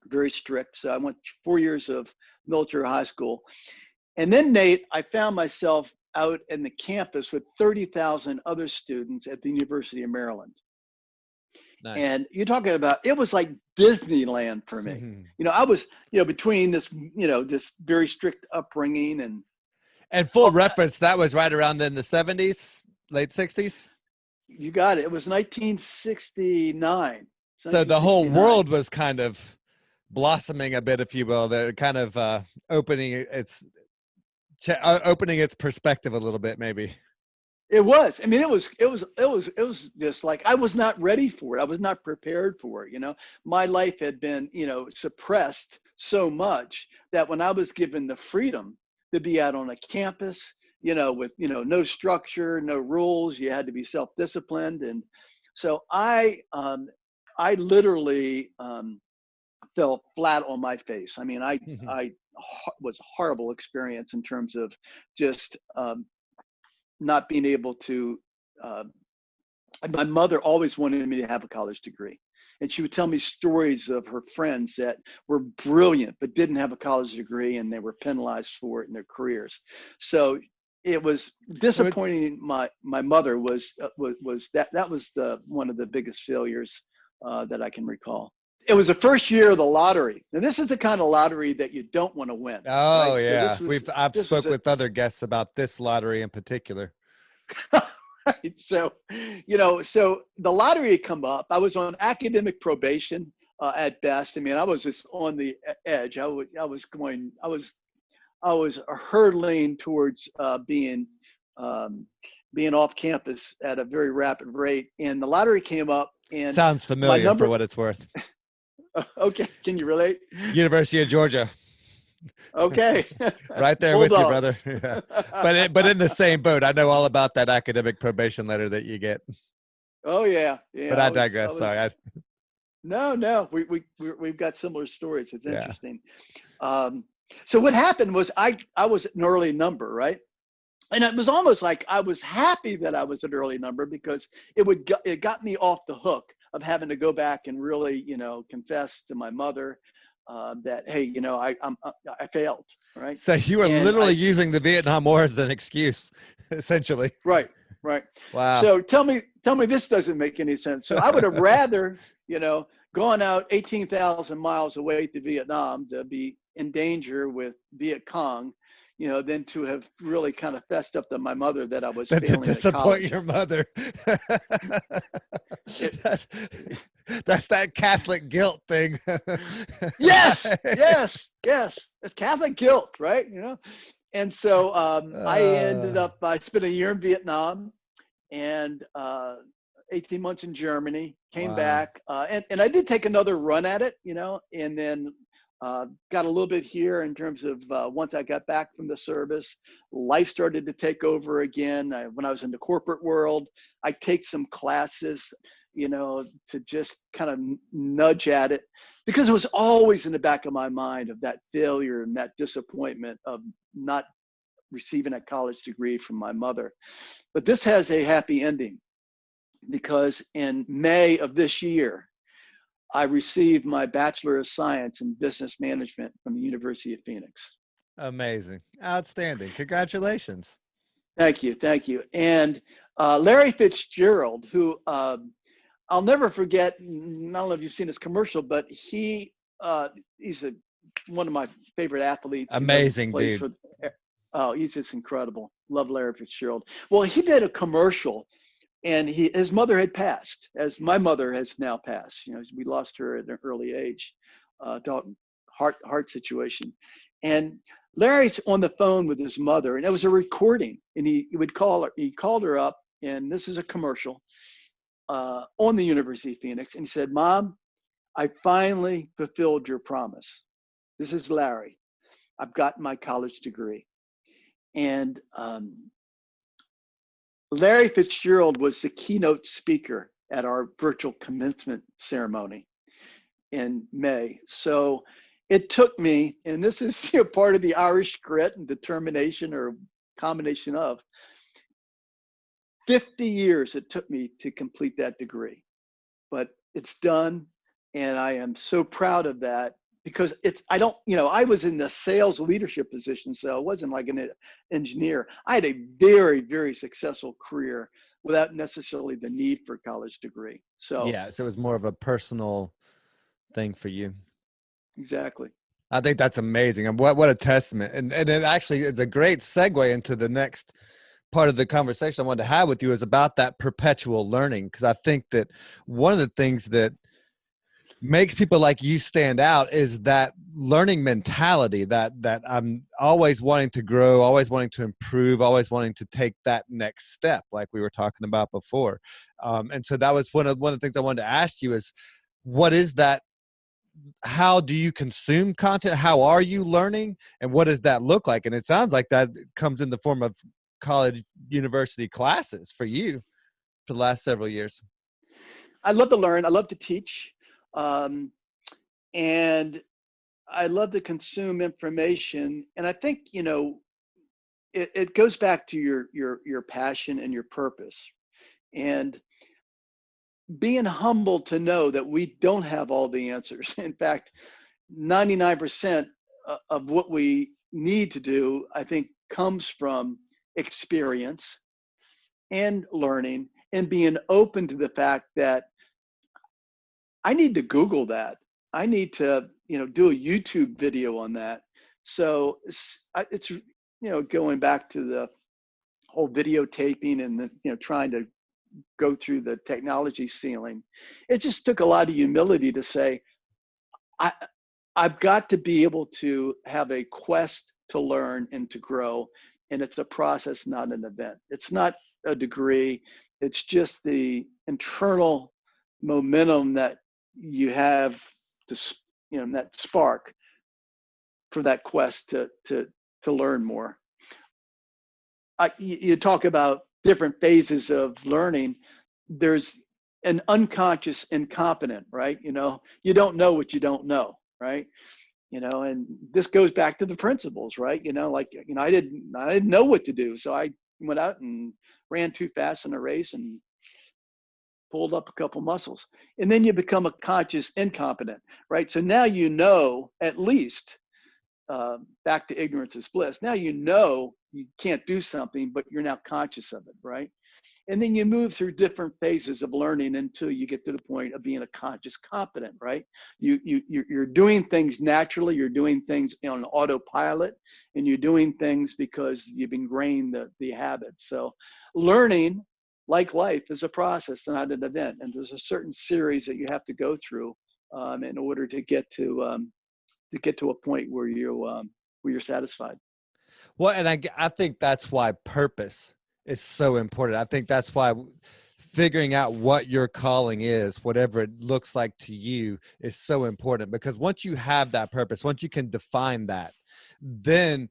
very strict. So I went 4 years of military high school. And then, Nate, I found myself out in the campus with 30,000 other students at the University of Maryland. Nice. And you're talking about, it was like Disneyland for me. I was, between this, this very strict upbringing and full reference, that was right around in the 70s, late 60s. You got it. It was 1969. So the whole world was kind of blossoming a bit, if you will. They're kind of opening its perspective a little bit, maybe. It was. I mean, it was just like, I was not ready for it. I was not prepared for it. My life had been, suppressed so much that when I was given the freedom to be out on a campus, with, no structure, no rules, you had to be self-disciplined. And so I literally fell flat on my face. I mean, I was a horrible experience in terms of just not being able to, my mother always wanted me to have a college degree. And she would tell me stories of her friends that were brilliant, but didn't have a college degree, and they were penalized for it in their careers. So it was disappointing. My mother was that was one of the biggest failures that I can recall. It was the first year of the lottery. And this is the kind of lottery that you don't want to win. Oh, right? yeah. So I've spoke with other guests about this lottery in particular. Right. So, so the lottery had come up. I was on academic probation at best. I mean, I was just on the edge. I was hurtling towards being off campus at a very rapid rate. And the lottery came up. And sounds familiar for what it's worth. Okay. Can you relate? University of Georgia. Okay. Right there with you, brother. Yeah. But in the same boat. I know all about that academic probation letter that you get. Oh yeah. Yeah. But I digress. Sorry. No. We've got similar stories. It's interesting. Yeah. So what happened was I was an early number, right? And it was almost like I was happy that I was an early number because it got me off the hook of having to go back and really, confess to my mother that, hey, I failed, right? So you were literally using the Vietnam War as an excuse, essentially. Right. Wow. So tell me this doesn't make any sense. So I would have rather, gone out 18,000 miles away to Vietnam to be in danger with Viet Cong, than to have really kind of fessed up to my mother that I was failing at college. Disappoint your mother. That's that Catholic guilt thing. Yes. It's Catholic guilt, right? And so I ended up, I spent a year in Vietnam and 18 months in Germany, came back. And I did take another run at it, and then got a little bit here in terms of once I got back from the service, life started to take over again. When I was in the corporate world, I take some classes, to just kind of nudge at it, because it was always in the back of my mind of that failure and that disappointment of not receiving a college degree from my mother. But this has a happy ending, because in May of this year, I received my Bachelor of Science in Business Management from the University of Phoenix. Amazing. Outstanding. Congratulations. Thank you. Thank you. And Larry Fitzgerald, who I'll never forget, I don't know if you've seen his commercial, but he's one of my favorite athletes. Amazing, dude. He's just incredible. Love Larry Fitzgerald. Well, he did a commercial, and his mother had passed, as my mother has now passed. We lost her at an early age, heart situation. And Larry's on the phone with his mother, and it was a recording, and he called her up, and this is a commercial on the University of Phoenix. And he said, "Mom, I finally fulfilled your promise. This is Larry. I've got my college degree." And Larry Fitzgerald was the keynote speaker at our virtual commencement ceremony in May. So it took me, and this is part of the Irish grit and determination, or combination of, 50 years it took me to complete that degree. But it's done, and I am so proud of that, because I was in the sales leadership position, so I wasn't like an engineer. I had a very, very successful career without necessarily the need for a college degree. So yeah, so it was more of a personal thing for you. Exactly. I think that's amazing. And what a testament. And it actually is a great segue into the next part of the conversation I wanted to have with you, is about that perpetual learning. Because I think that one of the things that makes people like you stand out is that learning mentality, that I'm always wanting to grow, always wanting to improve, always wanting to take that next step, like we were talking about before. And so that was one of the things I wanted to ask you is, what is that? How do you consume content? How are you learning? And what does that look like? And it sounds like that comes in the form of college, university classes for you for the last several years. I love to learn. I love to teach. And I love to consume information. And I think, it goes back to your passion and your purpose. And being humble to know that we don't have all the answers. In fact, 99% of what we need to do, I think, comes from experience and learning, and being open to the fact that I need to Google that. I need to, do a YouTube video on that. So it's going back to the whole videotaping and trying to go through the technology ceiling. It just took a lot of humility to say, I've got to be able to have a quest to learn and to grow. And it's a process, not an event. It's not a degree. It's just the internal momentum that you have, that spark for that quest to learn more. You talk about different phases of learning. There's an unconscious incompetent, right? You don't know what you don't know, right? And this goes back to the principles, right? I didn't know what to do. So I went out and ran too fast in a race and pulled up a couple muscles. And then you become a conscious incompetent, right? So now at least, back to ignorance is bliss. Now you can't do something, but you're now conscious of it, right? And then you move through different phases of learning until you get to the point of being a conscious competent, right? You're doing things naturally, you're doing things on autopilot, and you're doing things because you've ingrained the habits. So learning, like life, is a process, not an event. And there's a certain series that you have to go through in order to get to a point where you're satisfied. Well, and I think that's why purpose is so important. I think that's why figuring out what your calling is, whatever it looks like to you, is so important. Because once you have that purpose, once you can define that, then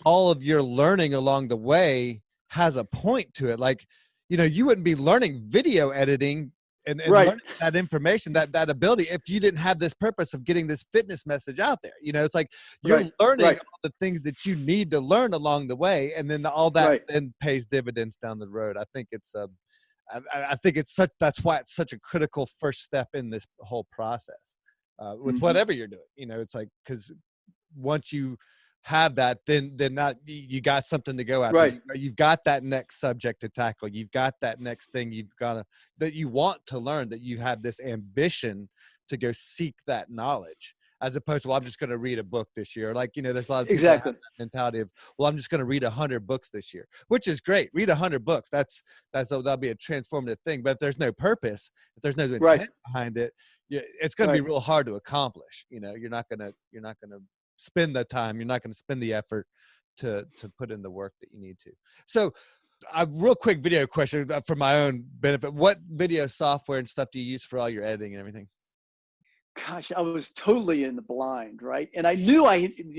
all of your learning along the way has a point to it. Like, you wouldn't be learning video editing and Right. learning that information, that ability, if you didn't have this purpose of getting this fitness message out there. It's like you're Right. learning Right. all the things that you need to learn along the way, and then all that Right. then pays dividends down the road. I think it's I think it's such, that's why it's such a critical first step in this whole process, with Mm-hmm. whatever you're doing. It's like, because once you have that, then not, you got something to go after. Right. You've got that next subject to tackle. You've got that next thing you've got to, that you want to learn, that you have this ambition to go seek that knowledge, as opposed to, well, I'm just going to read a book this year. Like, there's a lot of people that have Exactly. that mentality of, well, I'm just going to read 100 books this year, which is great. Read 100 books. That'll be a transformative thing. But if there's no purpose, if there's no Right. intent behind it, it's going to be Right. real hard to accomplish. You're not going to spend the time. You're not going to spend the effort to put in the work that you need to. So, a real quick video question for my own benefit. What video software and stuff do you use for all your editing and everything? Gosh, I was totally in the blind, right? And I knew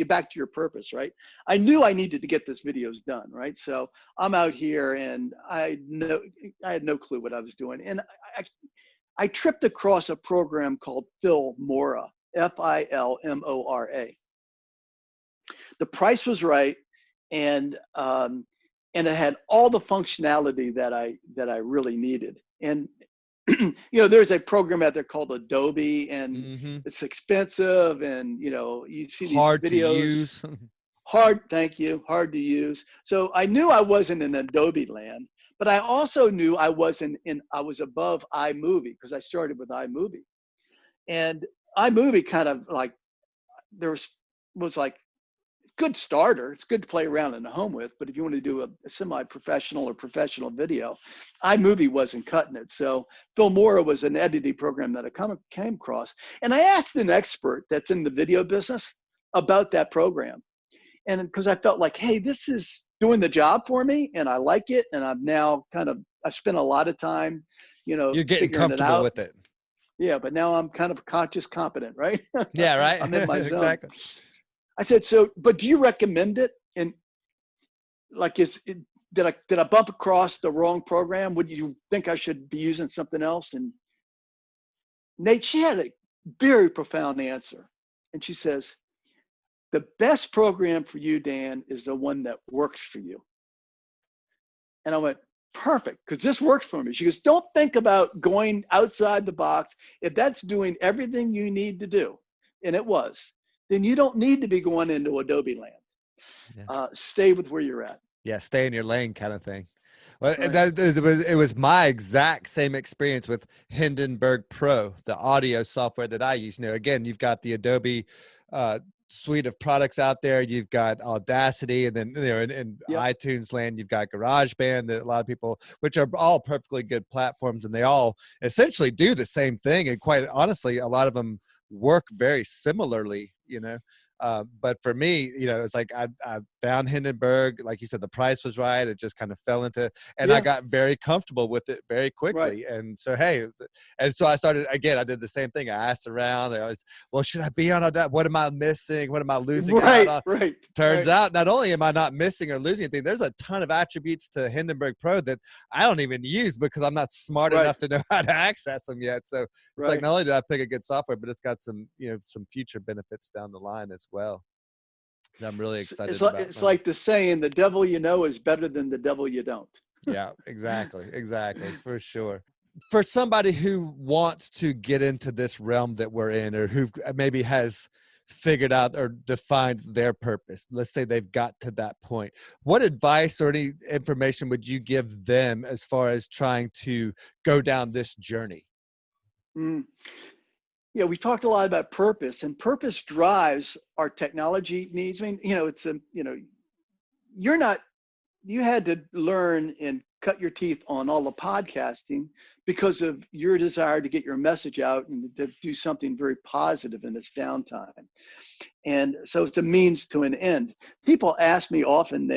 back to your purpose, right? I knew I needed to get this videos done, right? So I'm out here and I had no clue what I was doing. And I tripped across a program called Filmora, Filmora. The price was right, and it had all the functionality that I really needed. And there's a program out there called Adobe, and it's expensive, and you see these Hard videos. to use. Thank you. Hard to use. So I knew I wasn't in Adobe land, but I also knew I was above iMovie, because I started with iMovie. And iMovie kind of like, was like, good starter. It's good to play around in the home with, but if you want to do a semi-professional or professional video, iMovie wasn't cutting it. So Filmora was an editing program that I came across. And I asked an expert that's in the video business about that program. And because I felt like, hey, this is doing the job for me, and I like it. And I'm now I spent a lot of time, You're getting figuring it comfortable out. with it. Yeah, but now I'm kind of conscious competent, right? Yeah, right. I'm in my zone. Exactly. I said, but do you recommend it? And like, did I bump across the wrong program? Would you think I should be using something else? And Nate, she had a very profound answer. And she says, the best program for you, Dan, is the one that works for you. And I went, perfect, because this works for me. She goes, don't think about going outside the box. If that's doing everything you need to do, and it was, then you don't need to be going into Adobe land. Yeah. Stay with where you're at. Yeah, stay in your lane kind of thing. Well, Right. it was my exact same experience with Hindenburg Pro, the audio software that I use. Again, you've got the Adobe suite of products out there. You've got Audacity, and then in yep. iTunes land, you've got GarageBand, that a lot of people, which are all perfectly good platforms, and they all essentially do the same thing. And quite honestly, a lot of them work very similarly, but for me, it's like I found Hindenburg, like you said, the price was right. It just kind of fell into, and I got very comfortable with it very quickly. Right. And so, I started, again, I did the same thing. I asked around. Well, should I be on that? What am I missing? What am I losing out on? Right. Turns out, not only am I not missing or losing anything, there's a ton of attributes to Hindenburg Pro that I don't even use because I'm not smart enough to know how to access them yet. So it's like, not only did I pick a good software, but it's got some, some future benefits down the line as well. I'm really excited about. It's like the saying, the devil you know is better than the devil you don't. Yeah, exactly, for sure. For somebody who wants to get into this realm that we're in, or who maybe has figured out or defined their purpose, let's say they've got to that point, what advice or any information would you give them as far as trying to go down this journey? Yeah, we talked a lot about purpose, and purpose drives our technology needs. I mean, you had to learn and cut your teeth on all the podcasting because of your desire to get your message out and to do something very positive in its downtime. And so it's a means to an end. People ask me often,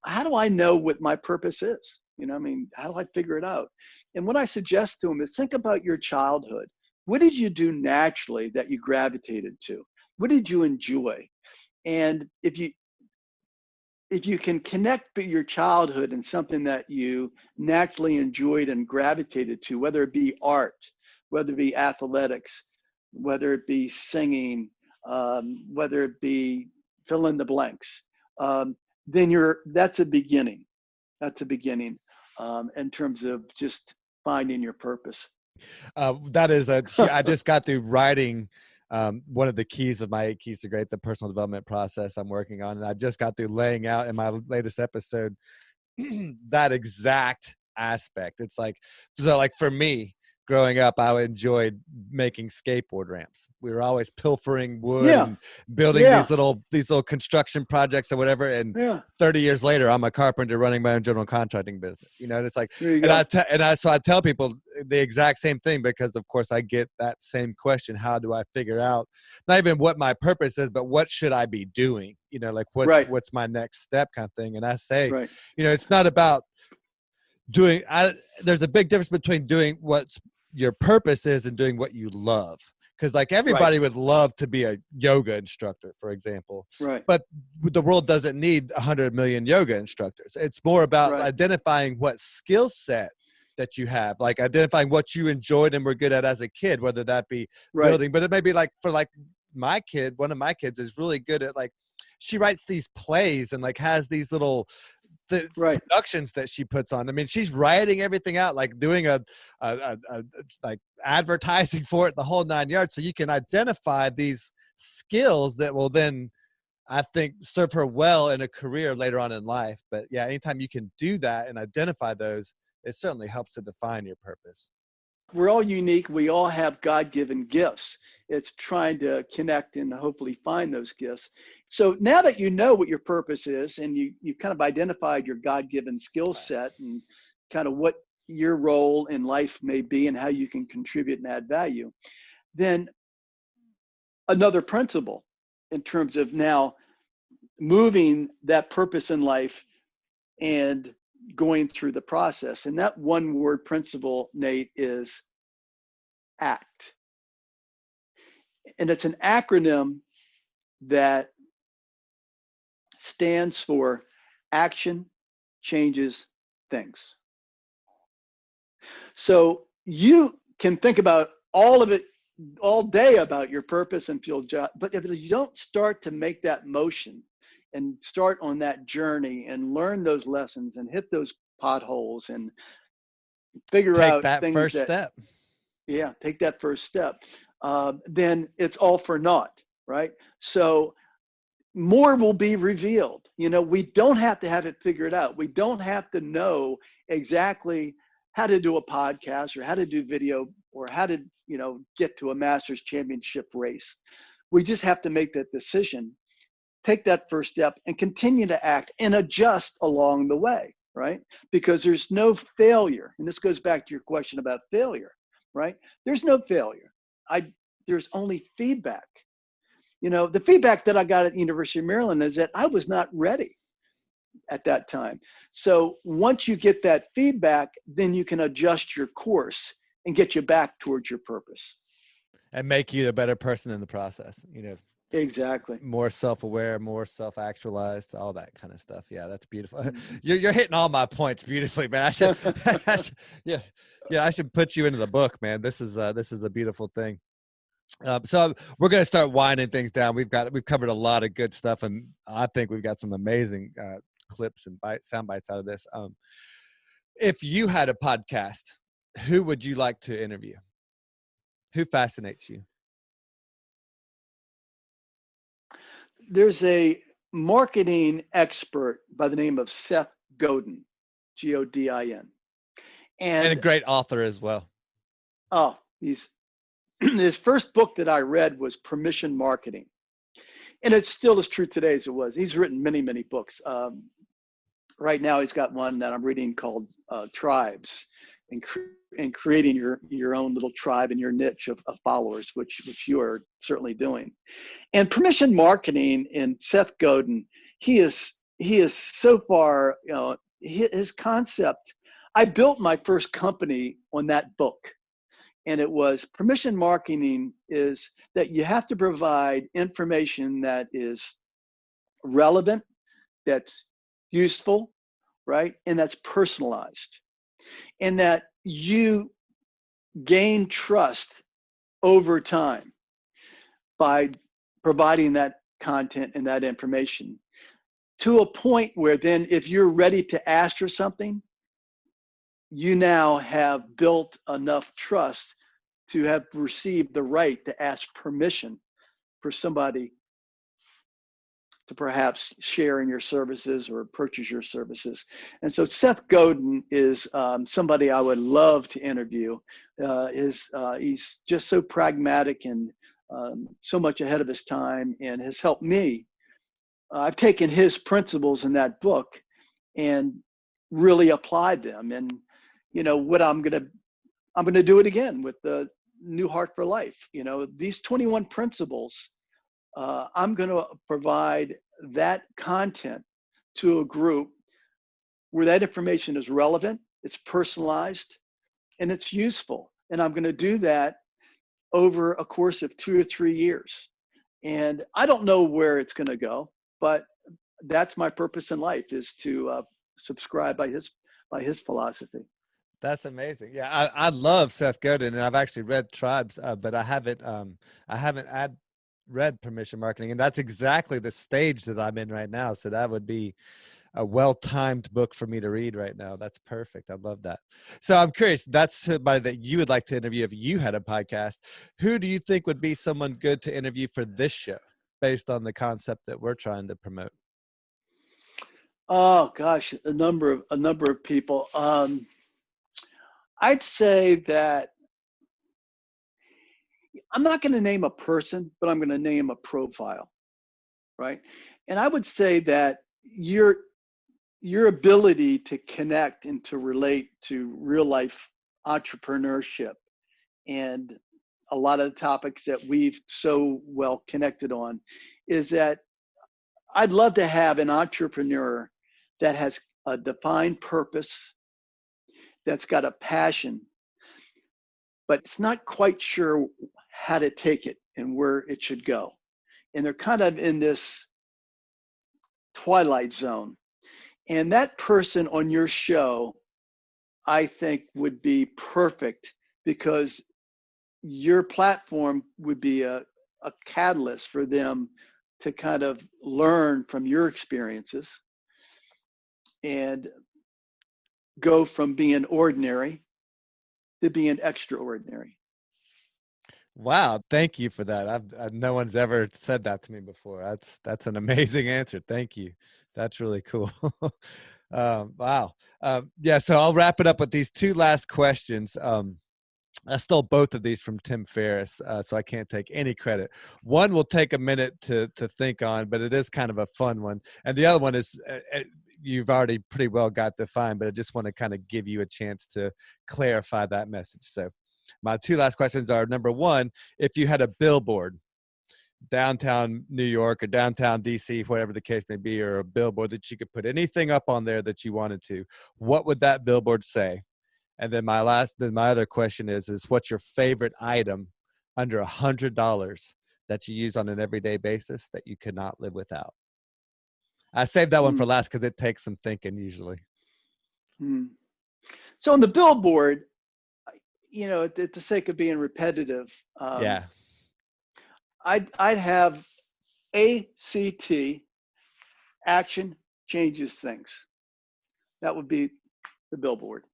how do I know what my purpose is? How do I figure it out? And what I suggest to them is, think about your childhood. What did you do naturally that you gravitated to? What did you enjoy? And if you if you can connect your childhood and something that you naturally enjoyed and gravitated to, whether it be art, whether it be athletics, whether it be singing, whether it be fill in the blanks, then that's a beginning. That's a beginning in terms of just finding your purpose. That is I just got through writing one of the keys of my 8 keys to great, the personal development process I'm working on. And I just got through laying out in my latest episode that exact aspect. It's like, so like for me, growing up, I enjoyed making skateboard ramps. We were always pilfering wood Yeah, and building yeah, these little construction projects or whatever. And yeah. 30 years later, I'm a carpenter running my own general contracting business. You know, and it's like, There you and go. so I tell people the exact same thing, because of course I get that same question: how do I figure out not even what my purpose is, but what should I be doing? You know, like Right, what's my next step, kind of thing. And I say, right, you know, it's not about doing there's a big difference between doing what your purpose is and doing what you love, because like right, everybody would love to be a yoga instructor, for example, right, but the world doesn't need 100 million yoga instructors. It's more about right, identifying what skill set that you have, like identifying what you enjoyed and were good at as a kid, whether that be right, building, but it may be like for like my kid, one of my kids is really good at like, she writes these plays and like has these little the right, productions that she puts on. I mean, she's writing everything out, like doing a like advertising for it, the whole 9 yards. So you can identify these skills that will then, I think, serve her well in a career later on in life. But yeah, anytime you can do that and identify those, it certainly helps to define your purpose. We're all unique. We all have God-given gifts. It's trying to connect and hopefully find those gifts. So now that you know what your purpose is and you kind of identified your God-given skill set and kind of what your role in life may be and how you can contribute and add value, then another principle in terms of now moving that purpose in life and going through the process. And that one word principle, Nate, is ACT. And it's an acronym that stands for Action Changes Things. So you can think about all of it all day about your purpose and feel job, but if you don't start to make that motion and start on that journey and learn those lessons and hit those potholes and figure Take out that things first that, step. yeah, take that first step, then it's all for naught, right? So more will be revealed. You know, we don't have to have it figured out. We don't have to know exactly how to do a podcast or how to do video or how to, you know, get to a Masters Championship race. We just have to make that decision, take that first step, and continue to act and adjust along the way, right? Because there's no failure. And this goes back to your question about failure, right? There's no failure. There's only feedback. You know, the feedback that I got at the University of Maryland is that I was not ready at that time. So once you get that feedback, then you can adjust your course and get you back towards your purpose. And make you a better person in the process, you know. Exactly. More self-aware, more self-actualized, all that kind of stuff. Yeah, that's beautiful. Mm-hmm. You're hitting all my points beautifully, man. Yeah, yeah. I should put you into the book, man. This is a beautiful thing. So we're gonna start winding things down. We've covered a lot of good stuff, and I think we've got some amazing clips and sound bites out of this. If you had a podcast, who would you like to interview? Who fascinates you? There's a marketing expert by the name of Seth Godin, Godin. And a And great author as well. oh, his first book that I read was Permission Marketing. And it's still as true today as it was. He's written many, many books. Right now, he's got one that I'm reading called Tribes, and creating your own little tribe and your niche of followers, which you are certainly doing. And permission marketing in Seth Godin, he is so far, you know, his concept. I built my first company on that book. And it was permission marketing is that you have to provide information that is relevant, that's useful, right? And that's personalized. And that you gain trust over time by providing that content and that information to a point where then if you're ready to ask for something, you now have built enough trust to have received the right to ask permission for somebody to perhaps share in your services or purchase your services. And so Seth Godin is somebody I would love to interview. He's just so pragmatic and so much ahead of his time, and has helped me. I've taken his principles in that book and really applied them. And what I'm gonna do it again with the New Heart for Life. These 21 principles. I'm going to provide that content to a group where that information is relevant, it's personalized, and it's useful. And I'm going to do that over a course of 2 or 3 years. And I don't know where it's going to go, but that's my purpose in life, is to subscribe by his philosophy. That's amazing. Yeah, I love Seth Godin, and I've actually read Tribes, but I haven't read Permission Marketing, and that's exactly the stage that I'm in right now. So that would be a well-timed book for me to read right now. That's perfect. I love that. So I'm curious, that's somebody that you would like to interview if you had a podcast. Who do you think would be someone good to interview for this show based on the concept that we're trying to promote? Oh gosh, a number of people. I'd say that I'm not going to name a person, but I'm going to name a profile, right? And I would say that your ability to connect and to relate to real life entrepreneurship and a lot of the topics that we've so well connected on is that I'd love to have an entrepreneur that has a defined purpose, that's got a passion, but it's not quite sure how to take it and where it should go. And they're kind of in this twilight zone. And that person on your show, I think, would be perfect, because your platform would be a catalyst for them to kind of learn from your experiences and go from being ordinary to being extraordinary. Wow, thank you for that. No one's ever said that to me before. That's an amazing answer. Thank you. That's really cool. Wow. Yeah, so I'll wrap it up with these two last questions. I stole both of these from Tim Ferriss, so I can't take any credit. One will take a minute to think on, but it is kind of a fun one. And the other one is you've already pretty well got defined, but I just want to kind of give you a chance to clarify that message. So my two last questions are, number one, if you had a billboard downtown New York or downtown DC, whatever the case may be, or a billboard that you could put anything up on there that you wanted to, what would that billboard say? And then my other question is what's your favorite item under $100 that you use on an everyday basis that you could not live without? I saved that one for last because it takes some thinking usually. So on the billboard, at the sake of being repetitive, Yeah, I'd have A.C.T, action changes things. That would be the billboard.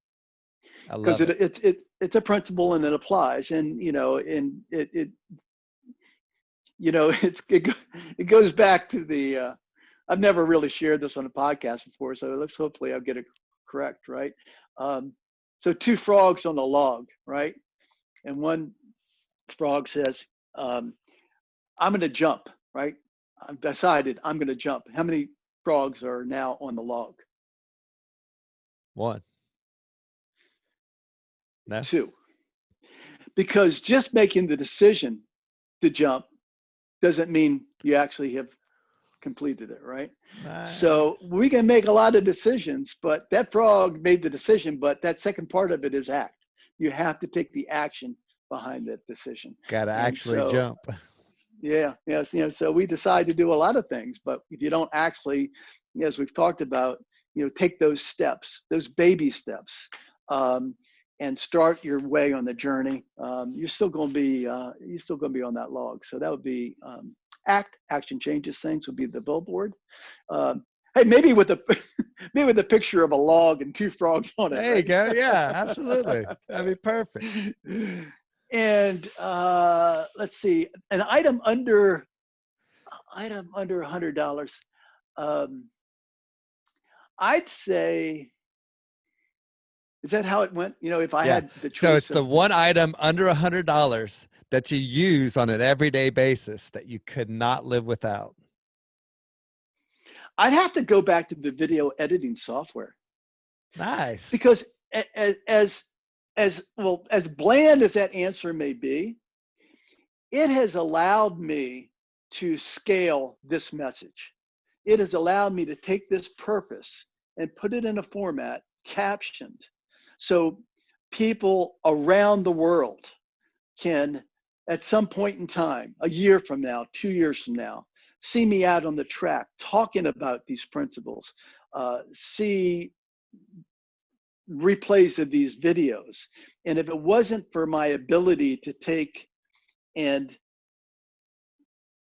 I love it. It's a principle and it applies, and it goes back to the. I've never really shared this on a podcast before, so hopefully I'll get it correct, right? So two frogs on a log, right? And one frog says, "I'm going to jump," right? I've decided I'm going to jump. How many frogs are now on the log? one. No? Two. Because just making the decision to jump doesn't mean you actually have completed it, right? Nice. So we can make a lot of decisions, but that frog made the decision, but that second part of it is act. You have to take the action behind that decision. Gotta actually jump. Yeah, yes, so we decide to do a lot of things, but if you don't actually, as we've talked about, take those steps, those baby steps, and start your way on the journey. You're still going to be on that log. So that would be action changes things would be the billboard. Hey, maybe with a picture of a log and two frogs on it. There you go. Yeah, absolutely. That'd be perfect. And let's see, an item under $100. I'd say, is that how it went? If I had the choice. So it's the one item under $100 that you use on an everyday basis that you could not live without. I'd have to go back to the video editing software. Nice. Because as bland as that answer may be, it has allowed me to scale this message. It has allowed me to take this purpose and put it in a format captioned, so people around the world can, at some point in time, a year from now, 2 years from now, see me out on the track talking about these principles, see replays of these videos. And if it wasn't for my ability to take and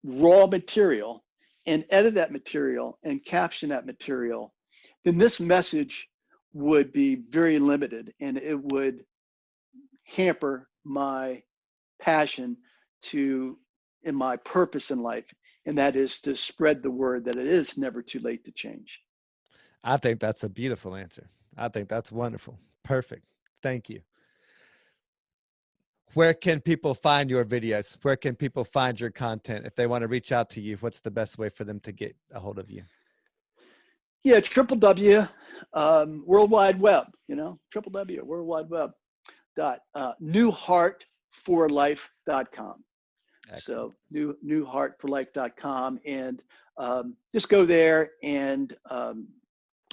raw material and edit that material and caption that material, then this message would be very limited, and it would hamper my passion in my purpose in life. And that is to spread the word that it is never too late to change. I think that's a beautiful answer. I think that's wonderful. Perfect. Thank you. Where can people find your videos? Where can people find your content? If they want to reach out to you, what's the best way for them to get a hold of you? Yeah, World Wide Web, World Wide Web newheartforlife.com. So newheartforlife.com, and just go there, and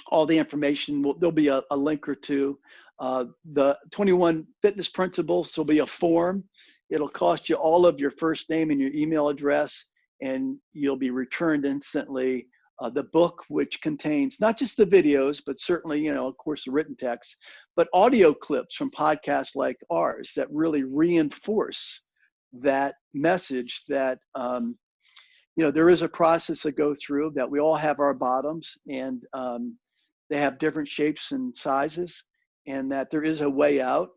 all the information, there'll be a link or two. The 21 fitness principles, there'll be a form. It'll cost you all of your first name and your email address, and you'll be returned instantly. The book, which contains not just the videos, but certainly, of course, the written text, but audio clips from podcasts like ours that really reinforce that message that, there is a process to go through, that we all have our bottoms, and they have different shapes and sizes, and that there is a way out.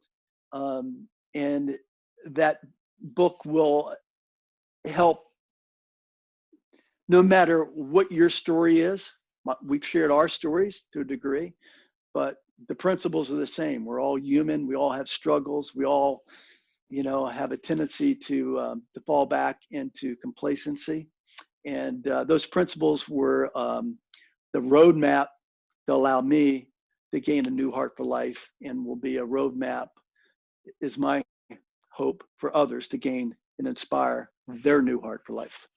And that book will help no matter what your story is. We've shared our stories to a degree, but the principles are the same. We're all human. We all have struggles. We all, have a tendency to fall back into complacency. And those principles were the roadmap to allow me to gain a new heart for life, and will be a roadmap, is my hope, for others to gain and inspire their new heart for life.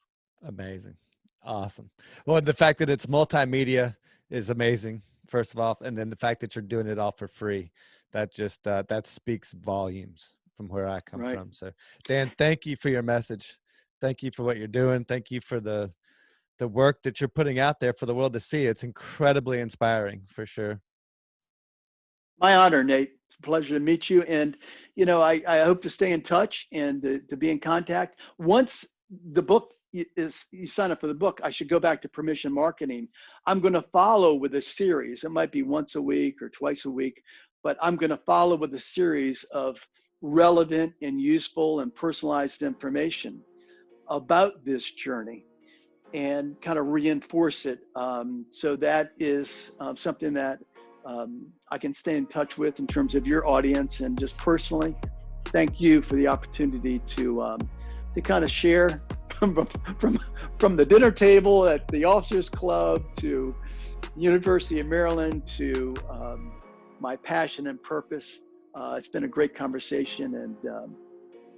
Amazing. Awesome. Well, the fact that it's multimedia is amazing, first of all. And then the fact that you're doing it all for free, that just, that speaks volumes from where I come from. So Dan, thank you for your message. Thank you for what you're doing. Thank you for the work that you're putting out there for the world to see. It's incredibly inspiring, for sure. my honor, Nate. It's a pleasure to meet you. And, you know, I hope to stay in touch and to be in contact. Once the book is, you sign up for the book, I should go back to Permission Marketing. I'm going to follow with a series. It might be once a week or twice a week, but I'm going to follow with a series of relevant and useful and personalized information about this journey and kind of reinforce it. So that is something that I can stay in touch with in terms of your audience. And just personally, thank you for the opportunity to kind of share from the dinner table at the Officers Club to University of Maryland to my passion and purpose. It's been a great conversation, and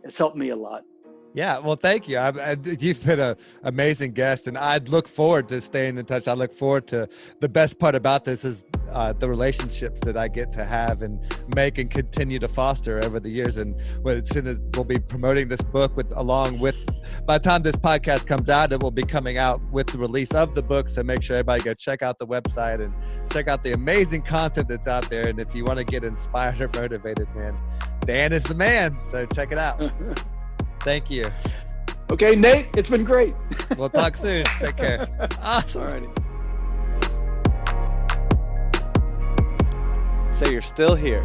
it's helped me a lot. Yeah, well, thank you. You've been an amazing guest, and I'd look forward to staying in touch. I look forward to, the best part about this is the relationships that I get to have and make and continue to foster over the years. And as soon as we'll be promoting this book along with, by the time this podcast comes out, it will be coming out with the release of the book. So make sure everybody go check out the website and check out the amazing content that's out there. And if you want to get inspired or motivated, man, Dan is the man. So check it out. Thank you. Okay, Nate, it's been great. We'll talk soon. Take care. Awesome. All righty. So you're still here.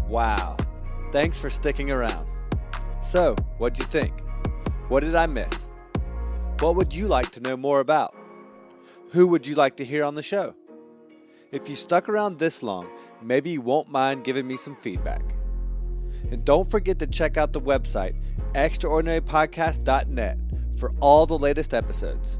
Wow. Thanks for sticking around. So, what'd you think? What did I miss? What would you like to know more about? Who would you like to hear on the show? If you stuck around this long, maybe you won't mind giving me some feedback. And don't forget to check out the website, extraordinarypodcast.net, for all the latest episodes.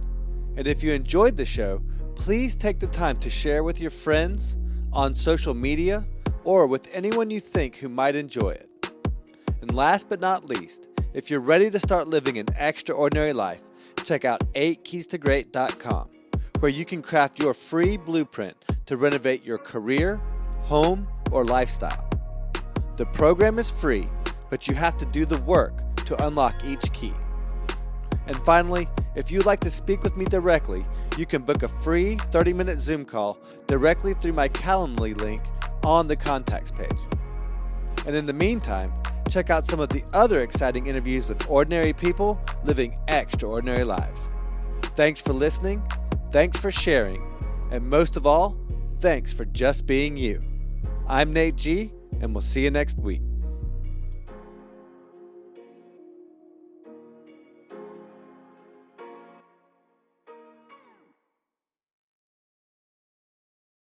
And if you enjoyed the show, please take the time to share with your friends, on social media, or with anyone you think who might enjoy it. And last but not least, if you're ready to start living an extraordinary life, check out 8keysto great.com, where you can craft your free blueprint to renovate your career, home, or lifestyle. The program is free, but you have to do the work to unlock each key. And finally, if you'd like to speak with me directly, you can book a free 30-minute Zoom call directly through my Calendly link on the contacts page. And in the meantime, check out some of the other exciting interviews with ordinary people living extraordinary lives. Thanks for listening, thanks for sharing, and most of all, thanks for just being you. I'm Nate G, and we'll see you next week.